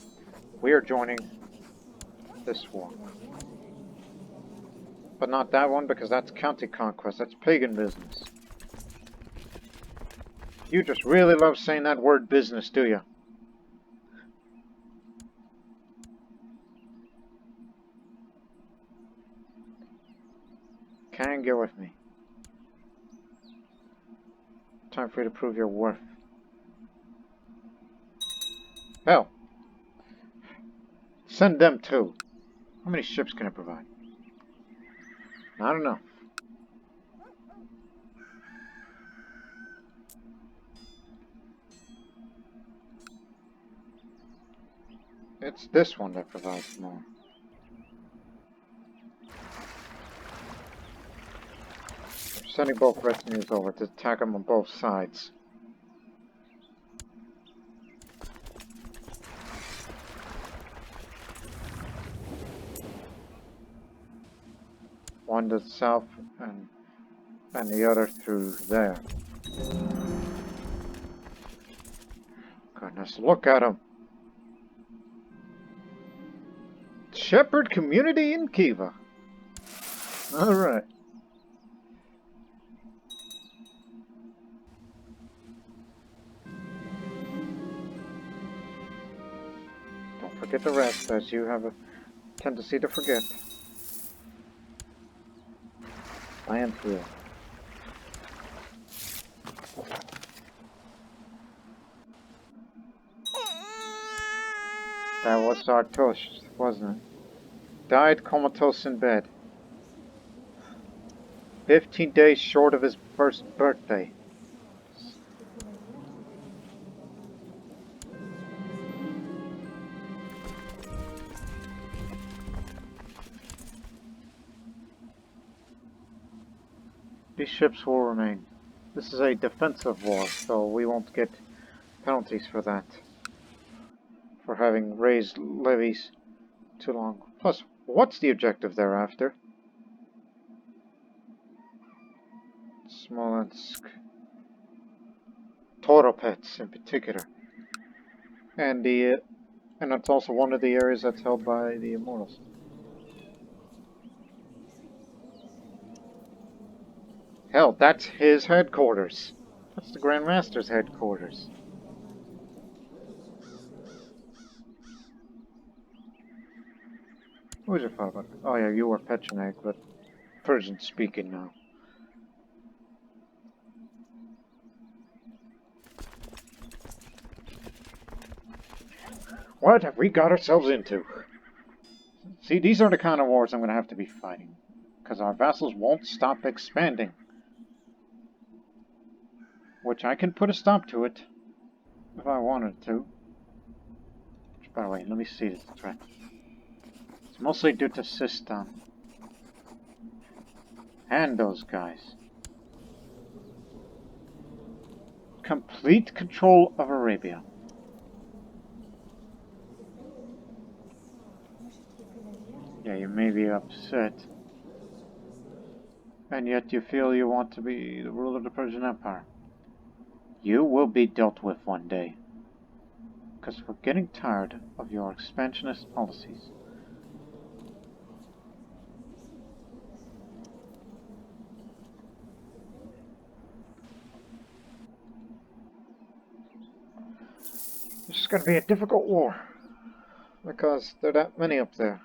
we are joining this war. But not that one, because that's county conquest. That's pagan business. You just really love saying that word business, do you? Can get with me. Time for you to prove your worth. Hell. Send them too. How many ships can I provide? I don't know. It's this one that provides more. Sending both retinues over to attack them on both sides. One to the south and the other through there. Goodness, look at them. Shepherd community in Kiva. Alright. Don't forget the rest, as you have a tendency to forget. I am here. That was Sartosh, wasn't it? Died comatose in bed. 15 days short of his first birthday. These ships will remain. This is a defensive war, so we won't get penalties for that. For having raised levies too long. Plus, what's the objective thereafter? Smolensk. Toropets in particular. And that's also one of the areas that's held by the Immortals. Hell, that's his headquarters. That's the Grand Master's headquarters. Who's your father? Oh yeah, you were Pecheneг, but Persian speaking now. What have we got ourselves into? See, these are the kind of wars I'm going to have to be fighting. Because our vassals won't stop expanding. Which I can put a stop to it. If I wanted to. Which, by the way, let me see the threat. It's mostly due to Sistan. And those guys. Complete control of Arabia. Yeah, you may be upset. And yet you feel you want to be the ruler of the Persian Empire. You will be dealt with one day. Because we're getting tired of your expansionist policies. This is going to be a difficult war. Because there are that many up there.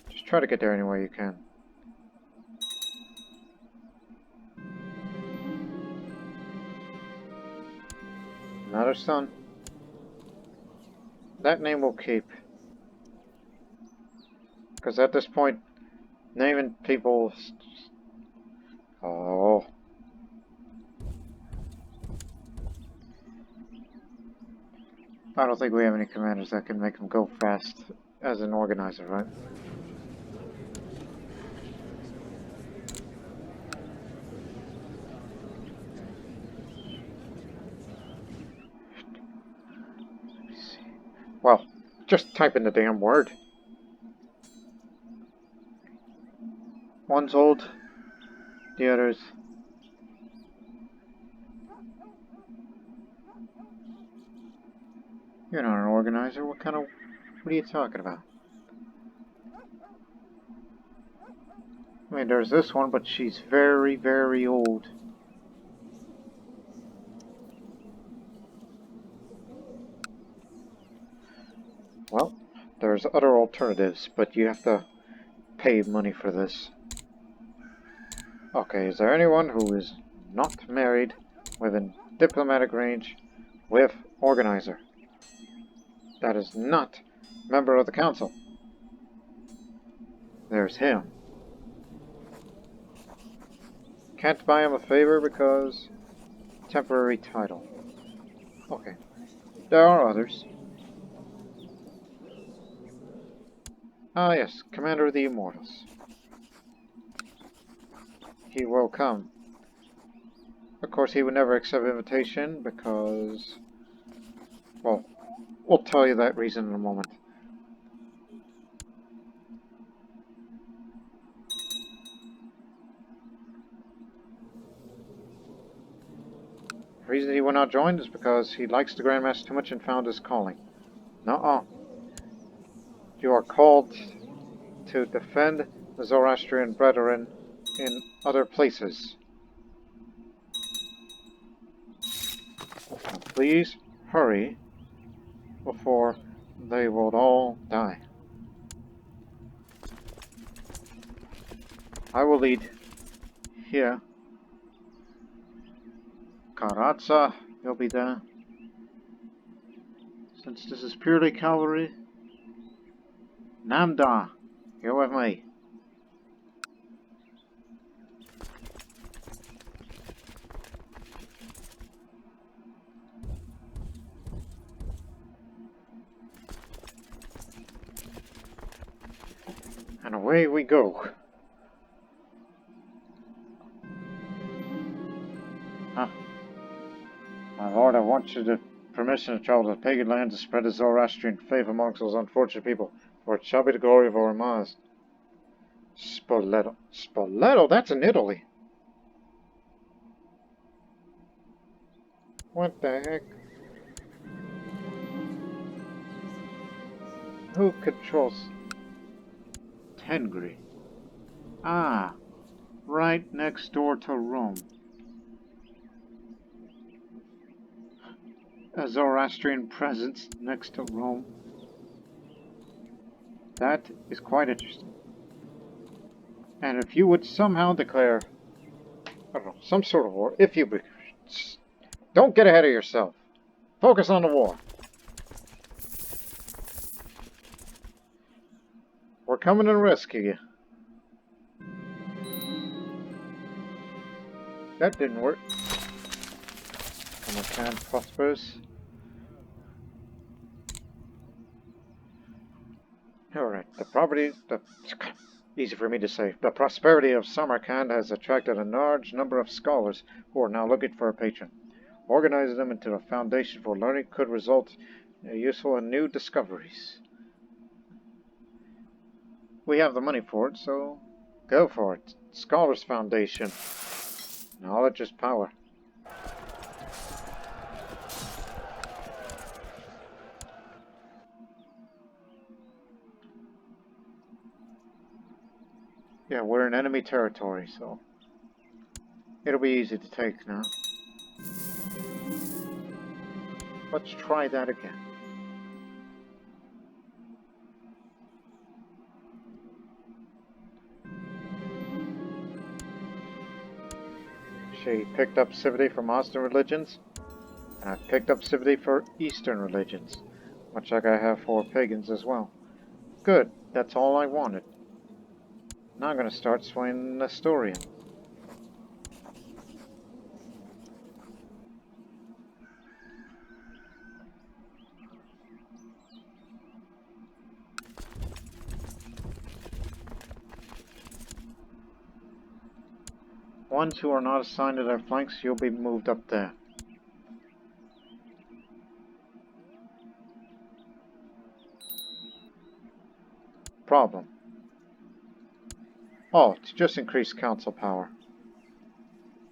Just try to get there any way you can. Another son. That name will keep. Because at this point, naming people... Oh. I don't think we have any commanders that can make them go fast as an organizer, right? Well, just type in the damn word. One's old, the other's... You're not an organizer. What are you talking about? I mean, there's this one, but she's very, very old. Well, there's other alternatives, but you have to pay money for this. Okay, is there anyone who is not married within diplomatic range with organizer? That is not member of the council. There's him. Can't buy him a favor because temporary title. Okay. There are others. Ah yes, Commander of the Immortals. He will come. Of course, he would never accept invitation because... Well, we'll tell you that reason in a moment. The reason he will not join is because he likes the Grandmaster too much and found his calling. Nuh-uh. You are called to defend the Zoroastrian brethren in other places. Now please hurry before they will all die. I will lead here. Karatsa, you'll be there. Since this is purely cavalry, Namda, you're with me. And away we go. Huh. My lord, I want you to permission to travel to the pagan land to spread the Zoroastrian faith amongst those unfortunate people, for it shall be the glory of our Maz. Spoleto. Spoleto? That's in Italy. What the heck? Who controls Tengri? Ah, right next door to Rome. A Zoroastrian presence next to Rome. That is quite interesting. And if you would somehow declare, I don't know, some sort of war, if you... Don't get ahead of yourself. Focus on the war. We're coming to rescue you. That didn't work. Samarkand prospers. Alright, easy for me to say. The prosperity of Samarkand has attracted a large number of scholars who are now looking for a patron. Organizing them into a foundation for learning could result in useful and new discoveries. We have the money for it, so go for it. Scholars Foundation. Knowledge is power. Yeah, we're in enemy territory, so... It'll be easy to take now. Let's try that again. She picked up civility from Austin religions, and I picked up civility for Eastern religions, much like I have for pagans as well. Good, that's all I wanted. Now I'm going to start swaying Nestorian. Ones who are not assigned to their flanks, you'll be moved up there. Problem. Oh, to just increase council power.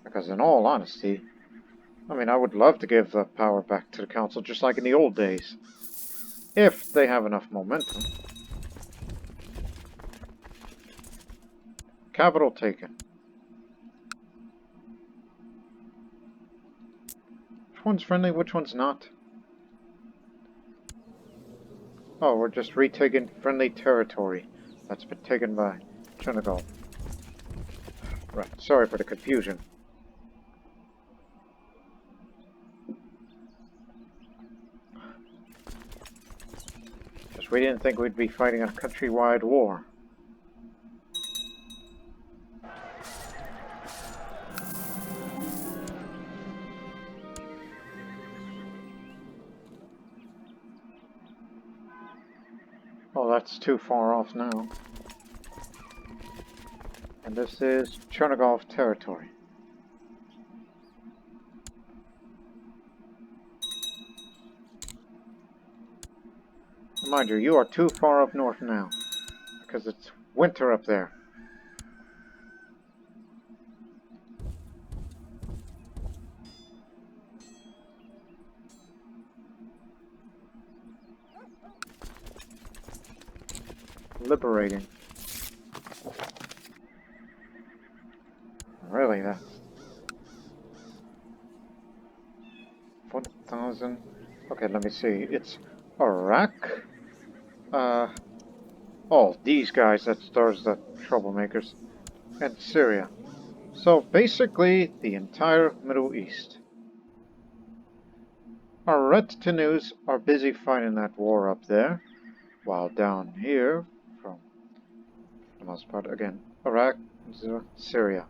Because in all honesty, I mean, I would love to give the power back to the council just like in the old days. If they have enough momentum. Capital taken. Which one's friendly, which one's not? Oh, we're just retaking friendly territory that's been taken by Chernigal. Right, sorry for the confusion. Just we didn't think we'd be fighting a countrywide war. Oh, that's too far off now. And this is Chernigal territory. Mind you, you are too far up north now, because it's winter up there. Liberating. Really, that 4,000. Okay, let me see. It's Iraq. Oh, these guys. That's those the troublemakers, and Syria. So basically, the entire Middle East. Our retinues are busy fighting that war up there, while down here, from the most part, again, Iraq, Syria.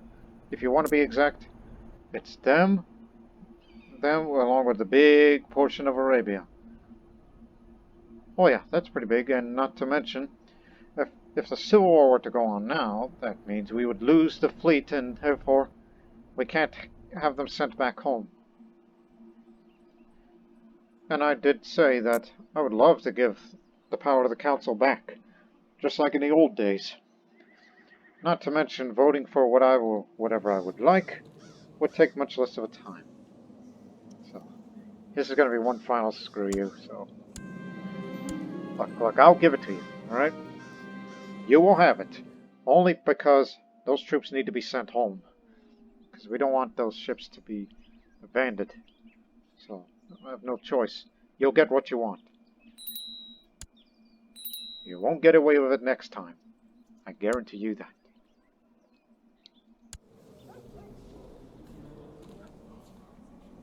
If you want to be exact, it's them along with the big portion of Arabia. Oh yeah, that's pretty big, and not to mention, if the Civil War were to go on now, that means we would lose the fleet, and therefore we can't have them sent back home. And I did say that I would love to give the power to the council back, just like in the old days. Not to mention voting for whatever I would like would take much less of a time. So, this is going to be one final screw you, so... Look, I'll give it to you, alright? You will have it. Only because those troops need to be sent home. Because we don't want those ships to be abandoned. So, I have no choice. You'll get what you want. You won't get away with it next time. I guarantee you that.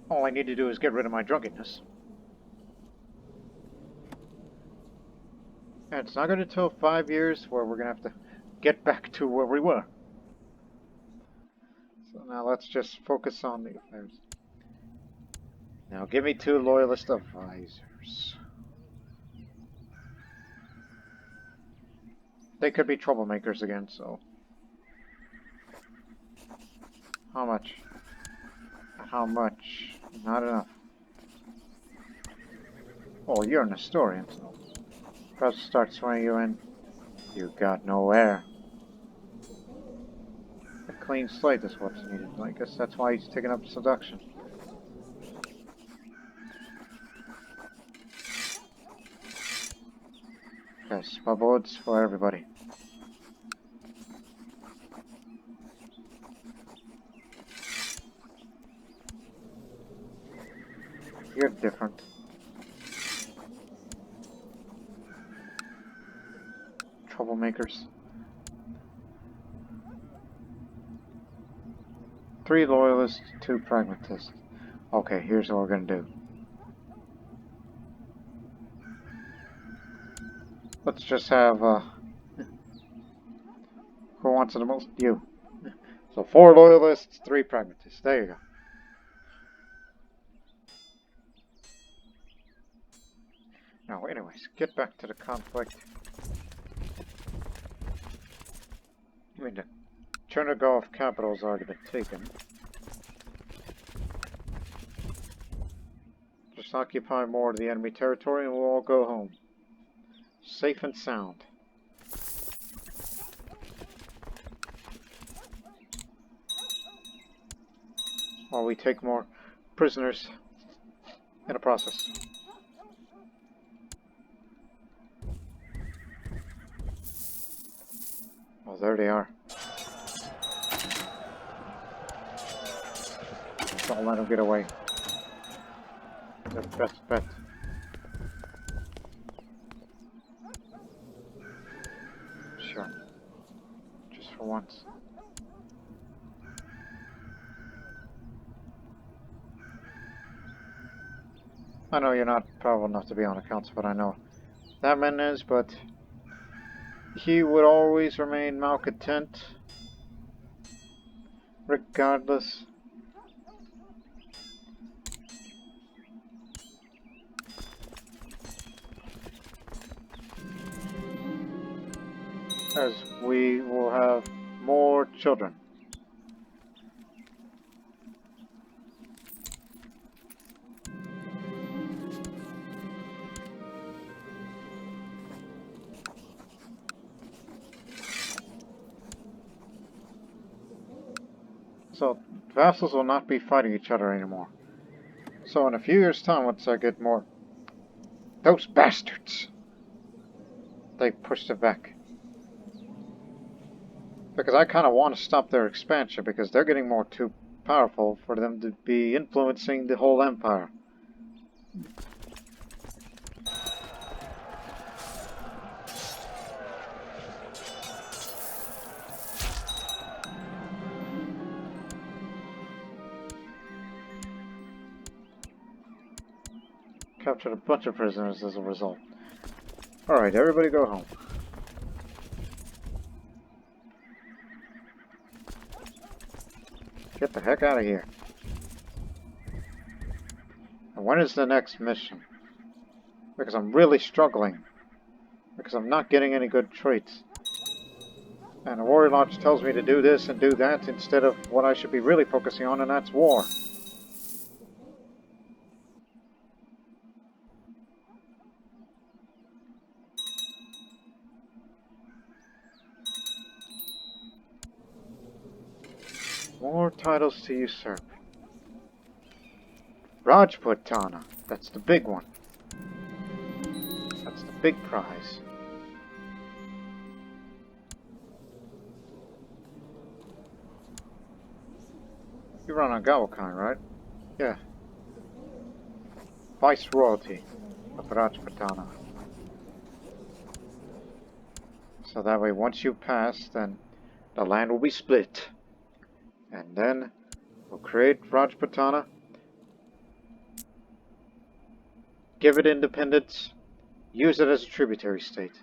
All I need to do is get rid of my drunkenness. And it's not going to take 5 years where we're going to have to get back to where we were. So now let's just focus on the affairs. Now give me 2 loyalist advisors. They could be troublemakers again, so... How much? How much? Not enough. Oh, you're an historian, so... Perhaps start swaying you in. You got nowhere. A clean slate is what's needed. I guess that's why he's taking up seduction. Yes, boards for everybody. You're different. Troublemakers. 3 loyalists, 2 pragmatists. Okay, here's what we're gonna do. Let's just have, who wants it the most? You. So 4 loyalists, 3 pragmatists. There you go. Now, anyways, get back to the conflict. I mean, the Chernigov capital's already been taken. Just occupy more of the enemy territory and we'll all go home. Safe and sound. While we take more prisoners in the process. Oh, there they are. Don't let them get away. Their best bet. Sure. Just for once. I know you're not powerful enough to be on the council, but I know that man is, but he would always remain malcontent, regardless. As we will have more children. So, vassals will not be fighting each other anymore. So in a few years' time, once I get more... Those bastards! They pushed it back. Because I kind of want to stop their expansion, because they're getting more too powerful for them to be influencing the whole empire. Captured a bunch of prisoners as a result. Alright, everybody go home. Get the heck out of here. And when is the next mission? Because I'm really struggling. Because I'm not getting any good traits. And the Warrior Lodge tells me to do this and do that instead of what I should be really focusing on, and that's war. More titles to usurp. Rajputana. That's the big one. That's the big prize. You run on Galwakan, right? Yeah. Vice royalty of Rajputana. So that way, once you pass, then the land will be split. And then we'll create Rajputana, give it independence, use it as a tributary state.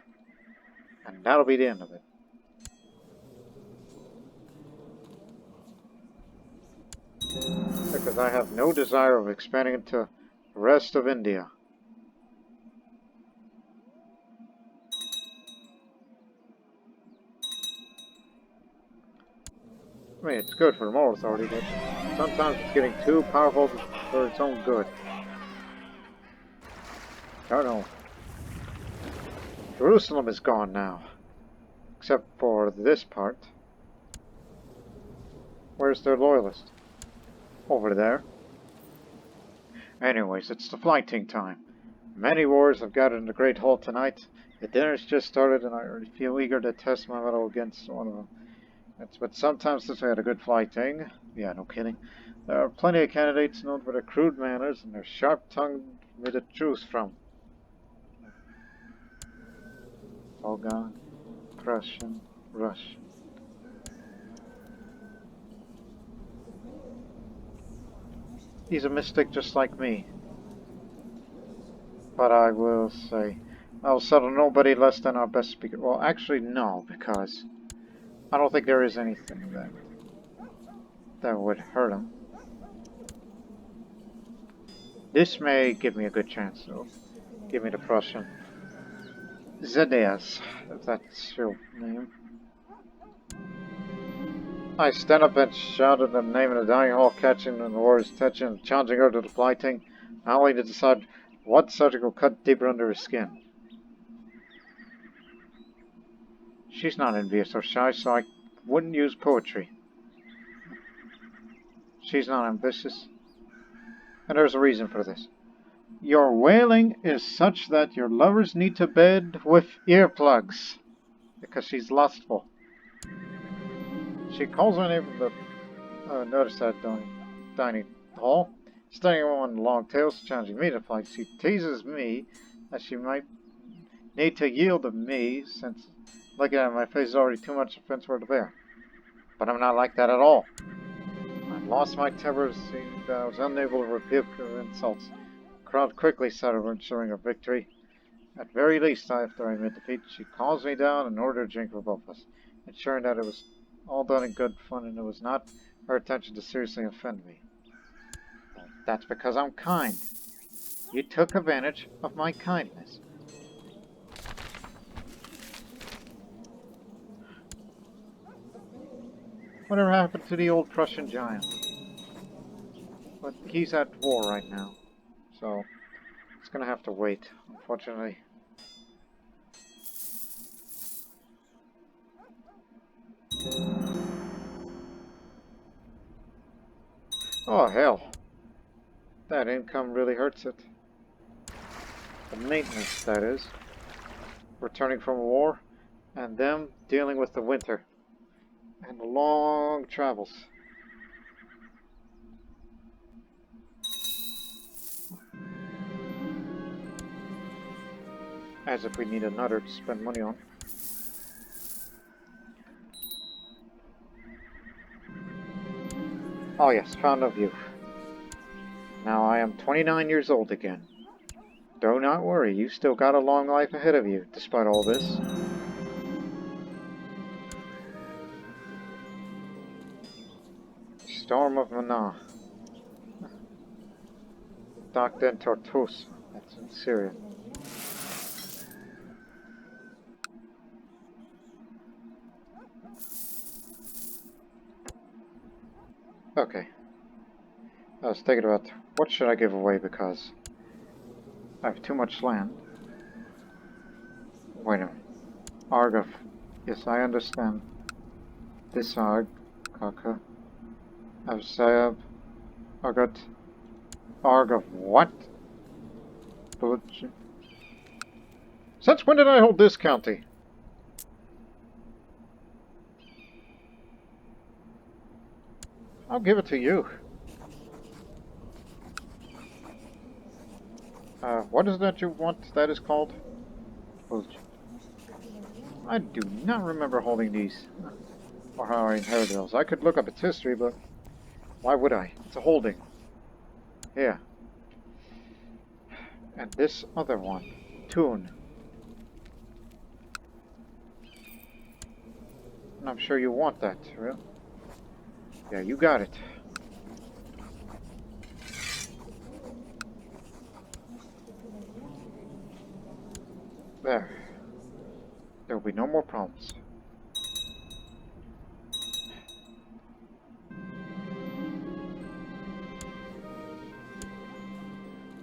And that'll be the end of it. Because I have no desire of expanding into the rest of India. I mean, it's good for the moral authority, but sometimes it's getting too powerful for its own good. Oh no. Jerusalem is gone now. Except for this part. Where's their loyalist? Over there. Anyways, it's the flighting time. Many warriors have gathered in the Great Hall tonight. The dinner's just started and I already feel eager to test my mettle against one of them. But sometimes this had a good fighting. Yeah, no kidding. There are plenty of candidates known for their crude manners and their sharp-tongued wit to choose from. Afghan, Prussian, Russian. He's a mystic just like me. But I will say, I'll settle nobody less than our best speaker. Well, actually, no, because I don't think there is anything that would hurt him. This may give me a good chance, though. Give me the Prussian. Zedeas, if that's your name. I stand up and shouted the name of the dining hall, catching the warrior's attention and challenging her to the fighting, not only to decide what surgical cut deeper under his skin. She's not envious or shy, so I wouldn't use poetry. She's not ambitious, and there's a reason for this. Your wailing is such that your lovers need to bed with earplugs, because she's lustful. She calls my name from the notice that dining hall, standing on long tails, challenging me to fight. She teases me that she might need to yield to me, since looking at my face is already too much offense for her to bear. But I'm not like that at all. I've lost my temper, seeing that I was unable to rebuke her insults. The crowd quickly started ensuring a victory. At very least, after I admit defeat, she calms me down and ordered a drink for both of us, ensuring that it was all done in good fun and it was not her intention to seriously offend me. Well, that's because I'm kind. You took advantage of my kindness. Whatever happened to the old Prussian giant? But he's at war right now, so it's gonna have to wait, unfortunately. Oh hell. That income really hurts it. The maintenance, that is. Returning from a war, and them dealing with the winter. And the long travels. As if we need another to spend money on. Oh yes, fountain of youth. Now I am 29 years old again. Do not worry, you still got a long life ahead of you, despite all this. Storm of Mana. Dr. Tortus. That's in Syria. Okay. I was thinking about what should I give away because I have too much land. Wait a minute. Argov. Yes, I understand. Disarg. Kaka. Avsayab. Argot. Argov. What? Since when did I hold this county? I'll give it to you. What is that you want that is called? I do not remember holding these. Or how I inherited those. I could look up its history, but why would I? It's a holding. Here. And this other one. Toon. And I'm sure you want that, really? Yeah, you got it. There. There will be no more problems.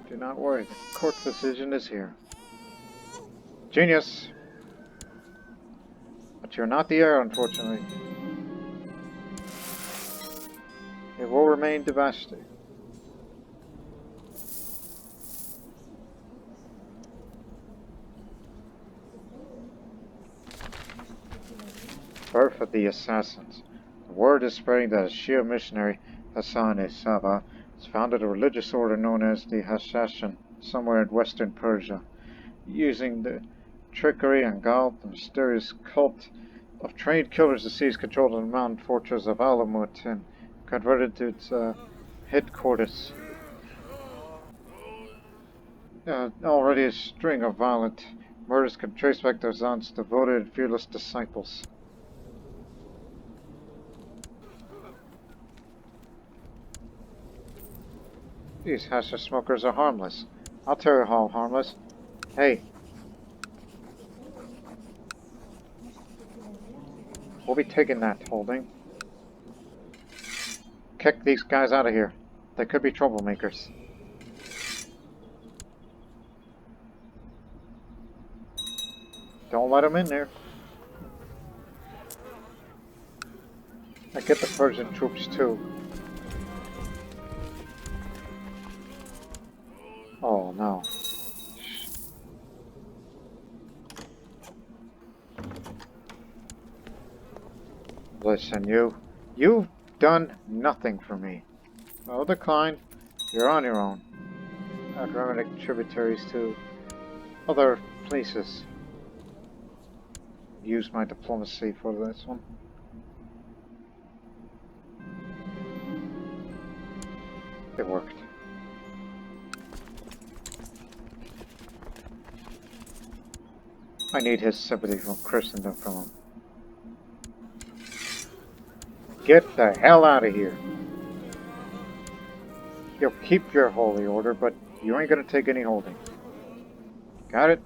Do not worry, the court decision is here. Genius! But you're not the heir, unfortunately. It will remain devastated. birth of the assassins. The word is spreading that a Shia missionary, Hassan Saba, has founded a religious order known as the Hashashin somewhere in western Persia. Using the trickery and guile, the mysterious cult of trained killers, the seize control of the mountain fortress of Alamut and converted to its headquarters. Already a string of violent murders can trace back to Hassan's devoted and fearless disciples. These hashish smokers are harmless. I'll tell you how harmless. Hey. We'll be taking that holding. Kick these guys out of here. They could be troublemakers. Don't let them in there. I get the Persian troops too. Oh no. Listen, you've done nothing for me. No decline. You're on your own. I'd rather take tributaries to other places. Use my diplomacy for this one. It worked. I need his sympathy from Christendom from him. Get the hell out of here. You'll keep your holy order, but you ain't gonna take any holding. Got it?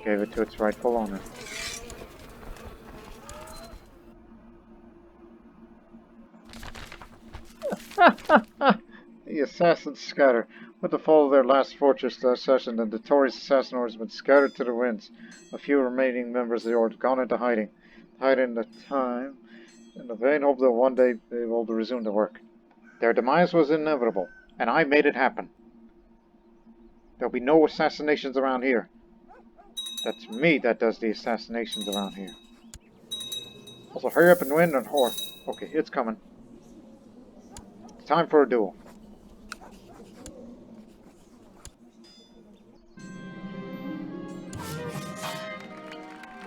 Gave it to its rightful owner. The assassins scatter. With the fall of their last fortress, the assassin, the notorious assassin order has been scattered to the winds. A few remaining members of the order have gone into hiding. Hiding the time, in the vain hope that one day they will resume their work. Their demise was inevitable, and I made it happen. There'll be no assassinations around here. That's me that does the assassinations around here. Also, hurry up and win, or... Okay, it's coming. It's time for a duel.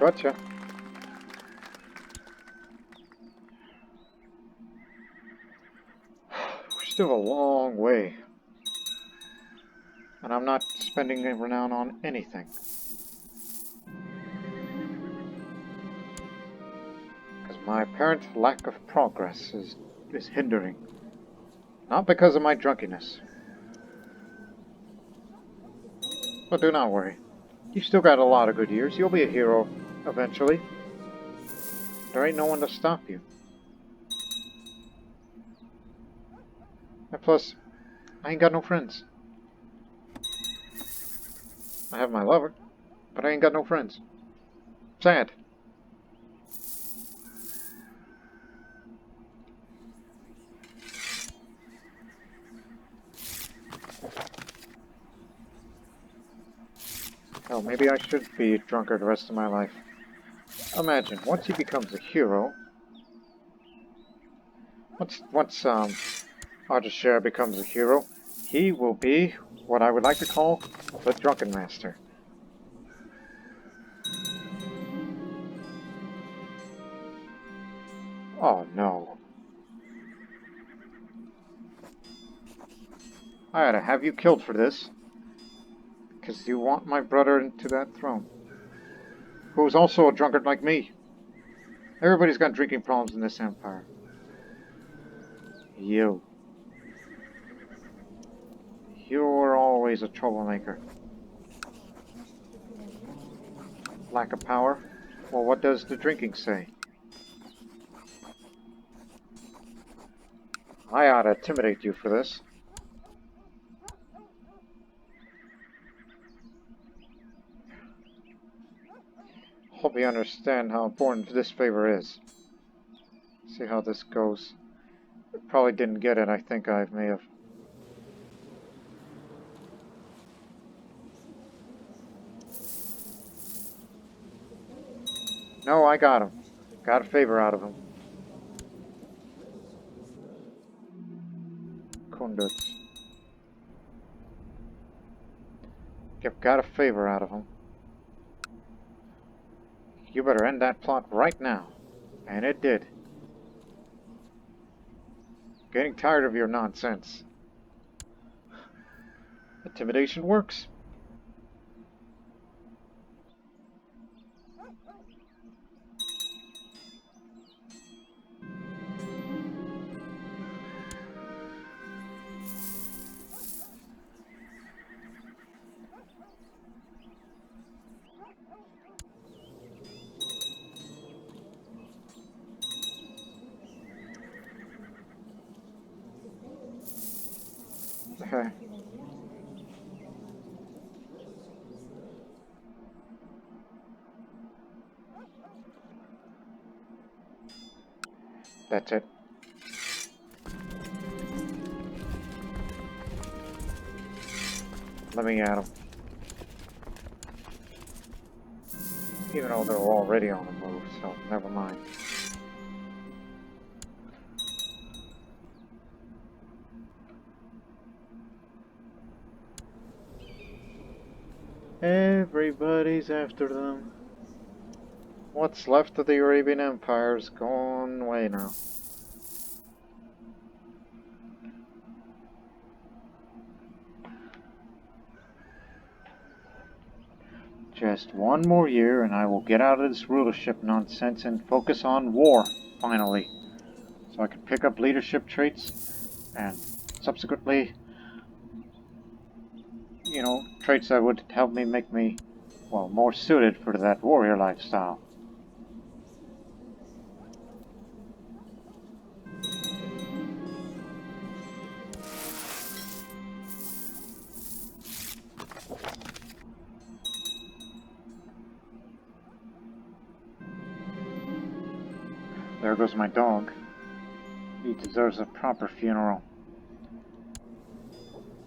Gotcha. We're still a long way. And I'm not spending Renown on anything. Because my apparent lack of progress is hindering. Not because of my drunkenness. But do not worry. You've still got a lot of good years. You'll be a hero eventually. There ain't no one to stop you. And plus, I ain't got no friends. I have my lover, but I ain't got no friends. Sad. Hell, maybe I should be a drunkard the rest of my life. Imagine, once he becomes a hero... Once Ardeshir becomes a hero, he will be what I would like to call the Drunken Master. Oh no. I ought to have you killed for this. Because you want my brother into that throne. Who's also a drunkard like me. Everybody's got drinking problems in this empire. You. You were always a troublemaker. Lack of power? Well, what does the drinking say? I ought to intimidate you for this. Hope you understand how important this favor is. See how this goes. probably didn't get it. I think I may have. No, I got him. Got a favor out of him. Kunduz. Yep, got a favor out of him. You better end that plot right now. And it did. Getting tired of your nonsense. Intimidation works. Okay. That's it. Let me at them. Even though they're already on the move, so never mind. Everybody's after them. What's left of the Arabian Empire's gone away now. Just one more year and I will get out of this rulership nonsense and focus on war, finally. So I can pick up leadership traits and subsequently, you know, traits that would help me make me, well, more suited for that warrior lifestyle. There goes my dog. He deserves a proper funeral.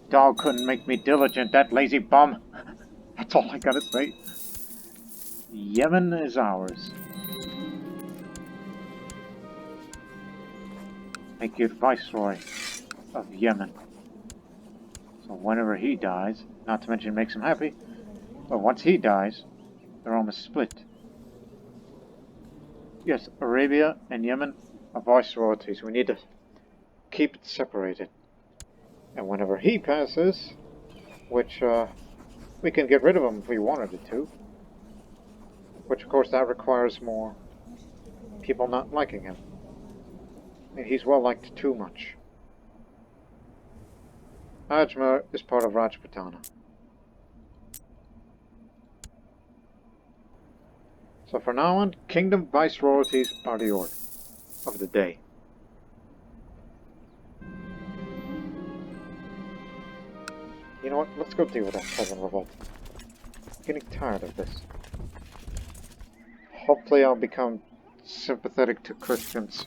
Dog couldn't make me diligent, that lazy bum. That's all I gotta say. Yemen is ours. Make you Viceroy of Yemen. So whenever he dies, not to mention it makes him happy, but once he dies, they're almost split. Yes, Arabia and Yemen are viceroyalties. We need to keep it separated. And whenever he passes, which we can get rid of him if we wanted to, which of course that requires more people not liking him. I mean, he's well liked too much. Ajmer is part of Rajputana. So for now on, kingdom viceroyalties are the order of the day. You know what? Let's go deal with that peasant revolt. I'm getting tired of this. Hopefully I'll become sympathetic to Christians.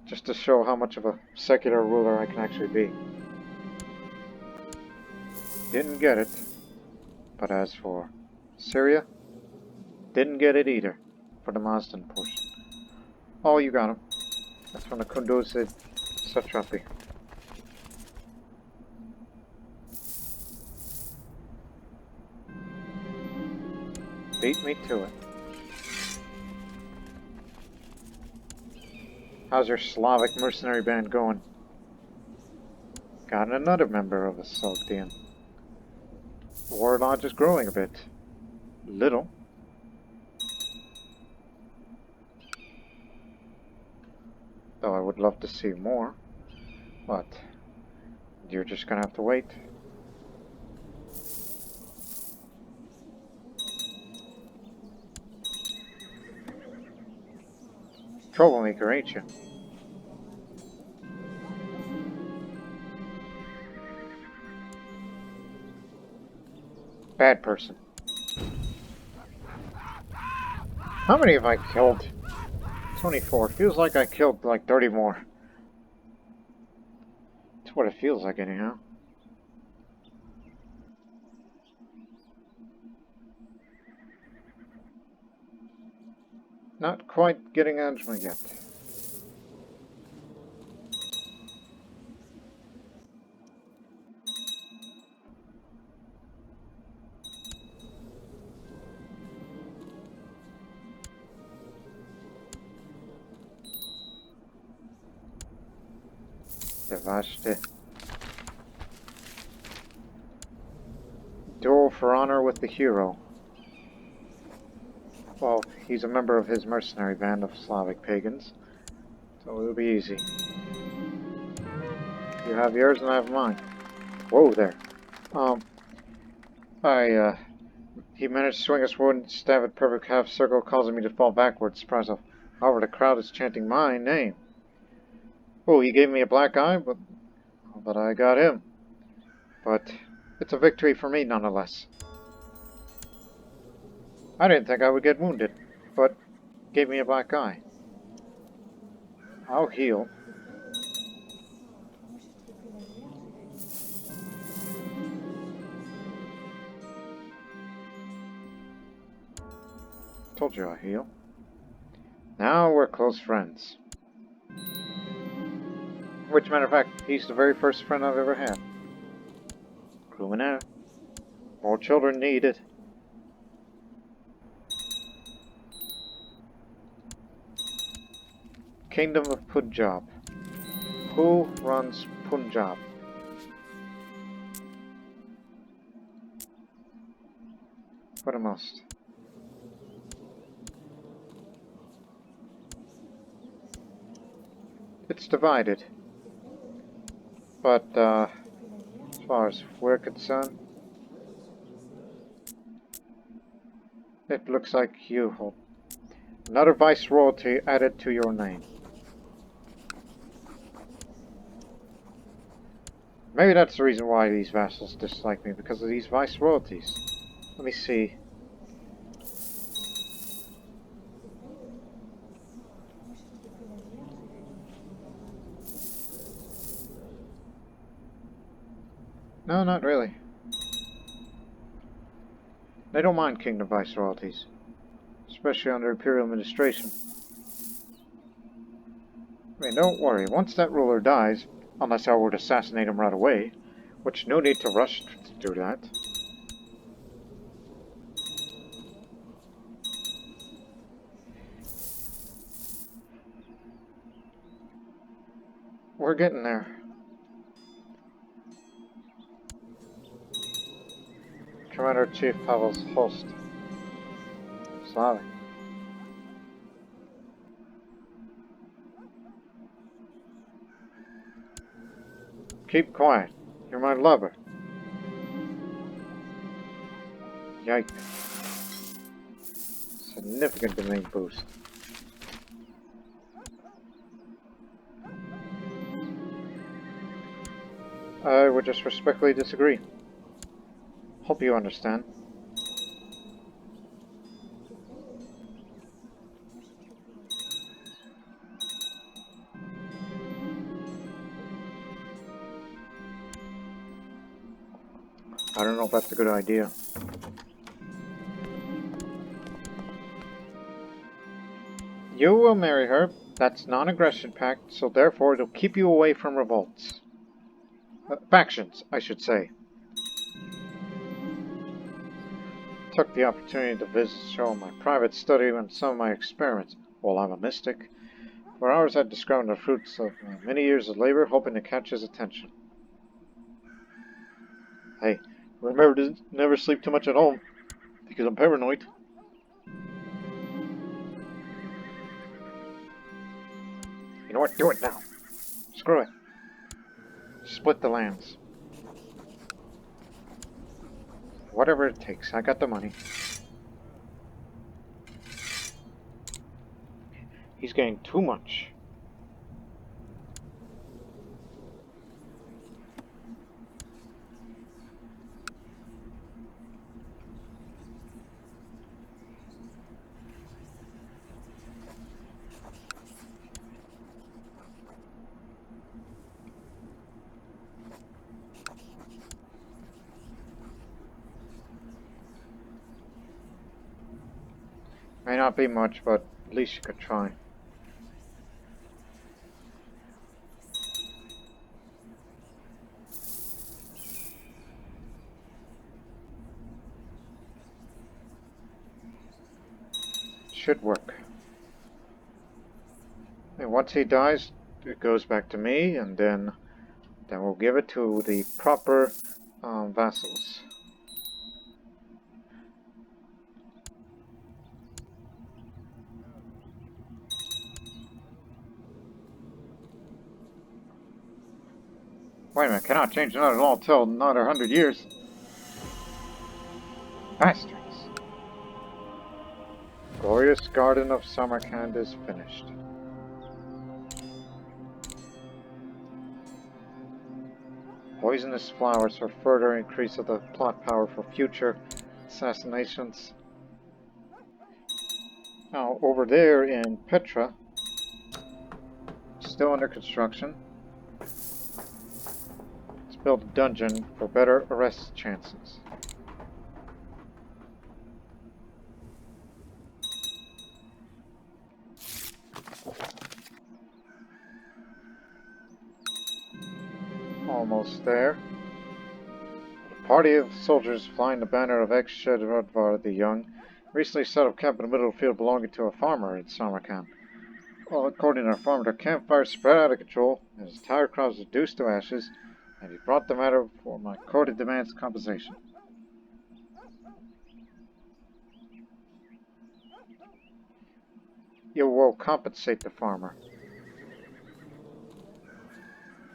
Just to show how much of a secular ruler I can actually be. Didn't get it. But as for Syria, didn't get it either, for the Mazdan portion. Oh, you got him. That's from the Kunduz Satrapi. Beat me to it. How's your Slavic mercenary band going? Got another member of the Sogdian. The Warrior Lodge is growing a bit. Little. Though I would love to see more, but you're just gonna have to wait. Troublemaker, ain't you? Bad person. How many have I killed? 24. Feels like I killed like 30 more. It's what it feels like anyhow. Not quite getting Angela yet. Devashte. Duel for honor with the hero. Well, he's a member of his mercenary band of Slavic pagans, so it'll be easy. You have yours and I have mine. Whoa there. He managed to swing his sword and stab at perfect half circle, causing me to fall backwards. Surprise off. However, the crowd is chanting my name. Oh, he gave me a black eye, but I got him. But it's a victory for me nonetheless. I didn't think I would get wounded, but gave me a black eye. I'll heal. Told you I'll heal. Now we're close friends. Which, matter of fact, he's the very first friend I've ever had. Crewman out. More children needed. Kingdom of Punjab. Who runs Punjab? But a must. It's divided. But, as far as we're concerned, it looks like you hold another viceroyalty added to your name. Maybe that's the reason why these vassals dislike me, because of these viceroyalties. Let me see. No, not really. They don't mind kingdom viceroyalties, especially under imperial administration. I mean, don't worry, once that ruler dies, unless I were to assassinate him right away, which no need to rush to do that. We're getting there. Commander-in-Chief Pavel's host. Slavic. Keep quiet. You're my lover. Yikes. Significant domain boost. I would just respectfully disagree. Hope you understand. I don't know if that's a good idea. You will marry her. That's non-aggression pact, so therefore it'll keep you away from revolts. Factions, I should say. Took the opportunity to visit show my private study and some of my experiments. While I'm a mystic, for hours I'd described the fruits of many years of labor, hoping to catch his attention. Hey, remember to never sleep too much at home, because I'm paranoid. You know what? Do it now. Screw it. Split the lands. Whatever it takes. I got the money. He's getting too much. May not be much, but at least you could try. Should work. And once he dies, it goes back to me, and then we'll give it to the proper vassals. Wait a minute, cannot change another law till another 100 years. Bastards. Glorious Garden of Samarkand is finished. Poisonous flowers for further increase of the plot power for future assassinations. Now, over there in Petra, still under construction. Let's build a dungeon for better arrest chances. Almost there. A party of soldiers flying the banner of ex-Shedradvar the Young recently set up camp in the middle of a field belonging to a farmer in Samarkand. Well, according to our farmer, their campfire spread out of control, and his entire crop was reduced to ashes, and he brought the matter before my court and demands compensation. You will compensate the farmer.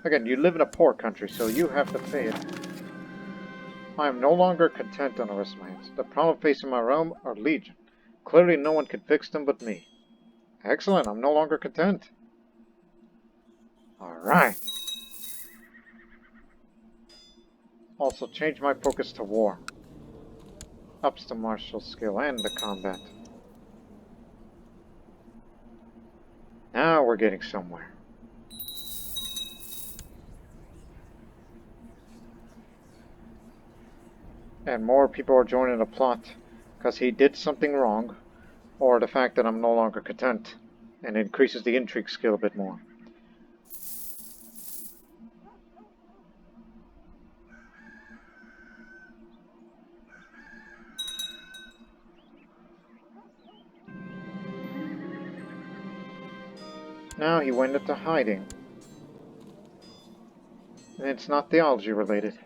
Again, you live in a poor country, so you have to pay it. I am no longer content on the rest of my hands. The problem facing my realm are legion. Clearly no one can fix them but me. Excellent, I'm no longer content. Alright. Also change my focus to war. Ups the martial skill and the combat. Now we're getting somewhere. And more people are joining the plot because he did something wrong, or the fact that I'm no longer content, and increases the intrigue skill a bit more. Now he went into hiding. And it's not theology related.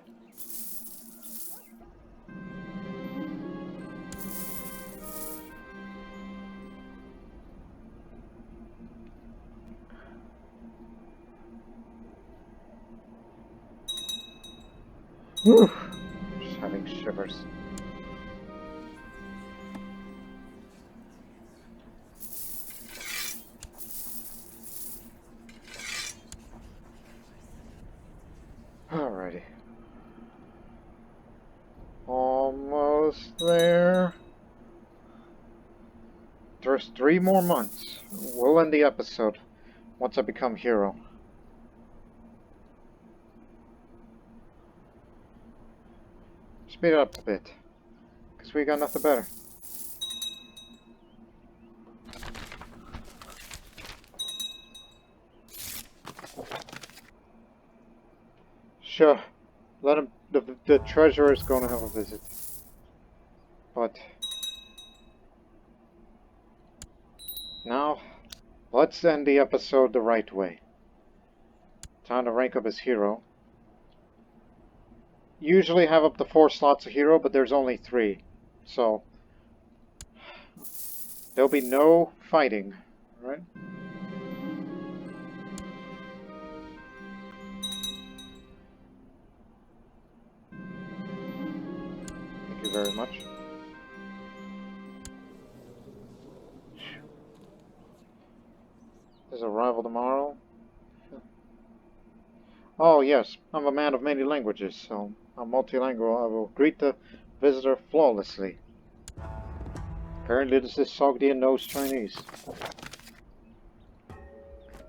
Whew. Just having shivers. Alrighty. Almost there. There's 3 more months. We'll end the episode once I become hero. Speed it up a bit, because we got nothing better. Sure, let him. The treasurer is going to have a visit, but now let's end the episode the right way. Time to rank up as hero. Usually have up to 4 slots of hero, but there's only 3. So there'll be no fighting, right? Thank you very much. There's a rival tomorrow. Oh yes, I'm a man of many languages, so I'm multilingual. I will greet the visitor flawlessly. Apparently this is Sogdian knows Chinese.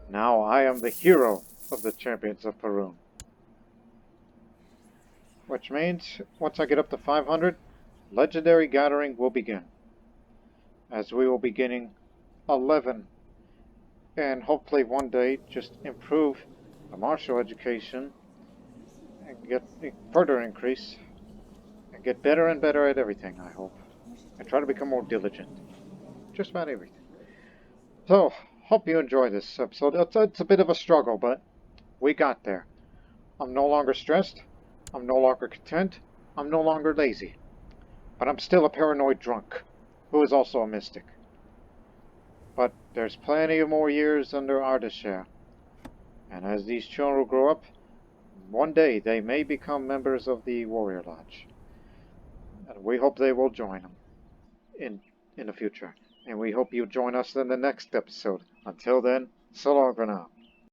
Now I am the hero of the Champions of Perun. Which means, once I get up to 500, Legendary Gathering will begin. as we will be getting 11, and hopefully one day just improve the martial education and get a further increase and get better and better at everything, I hope. And try to become more diligent. Just about everything. So, hope you enjoyed this episode. It's a bit of a struggle, but we got there. I'm no longer stressed. I'm no longer content. I'm no longer lazy. But I'm still a paranoid drunk, who is also a mystic. But there's plenty of more years under Ardeshir. And as these children grow up, one day they may become members of the Warrior Lodge. And we hope they will join them in the future. And we hope you join us in the next episode. Until then, so long for now.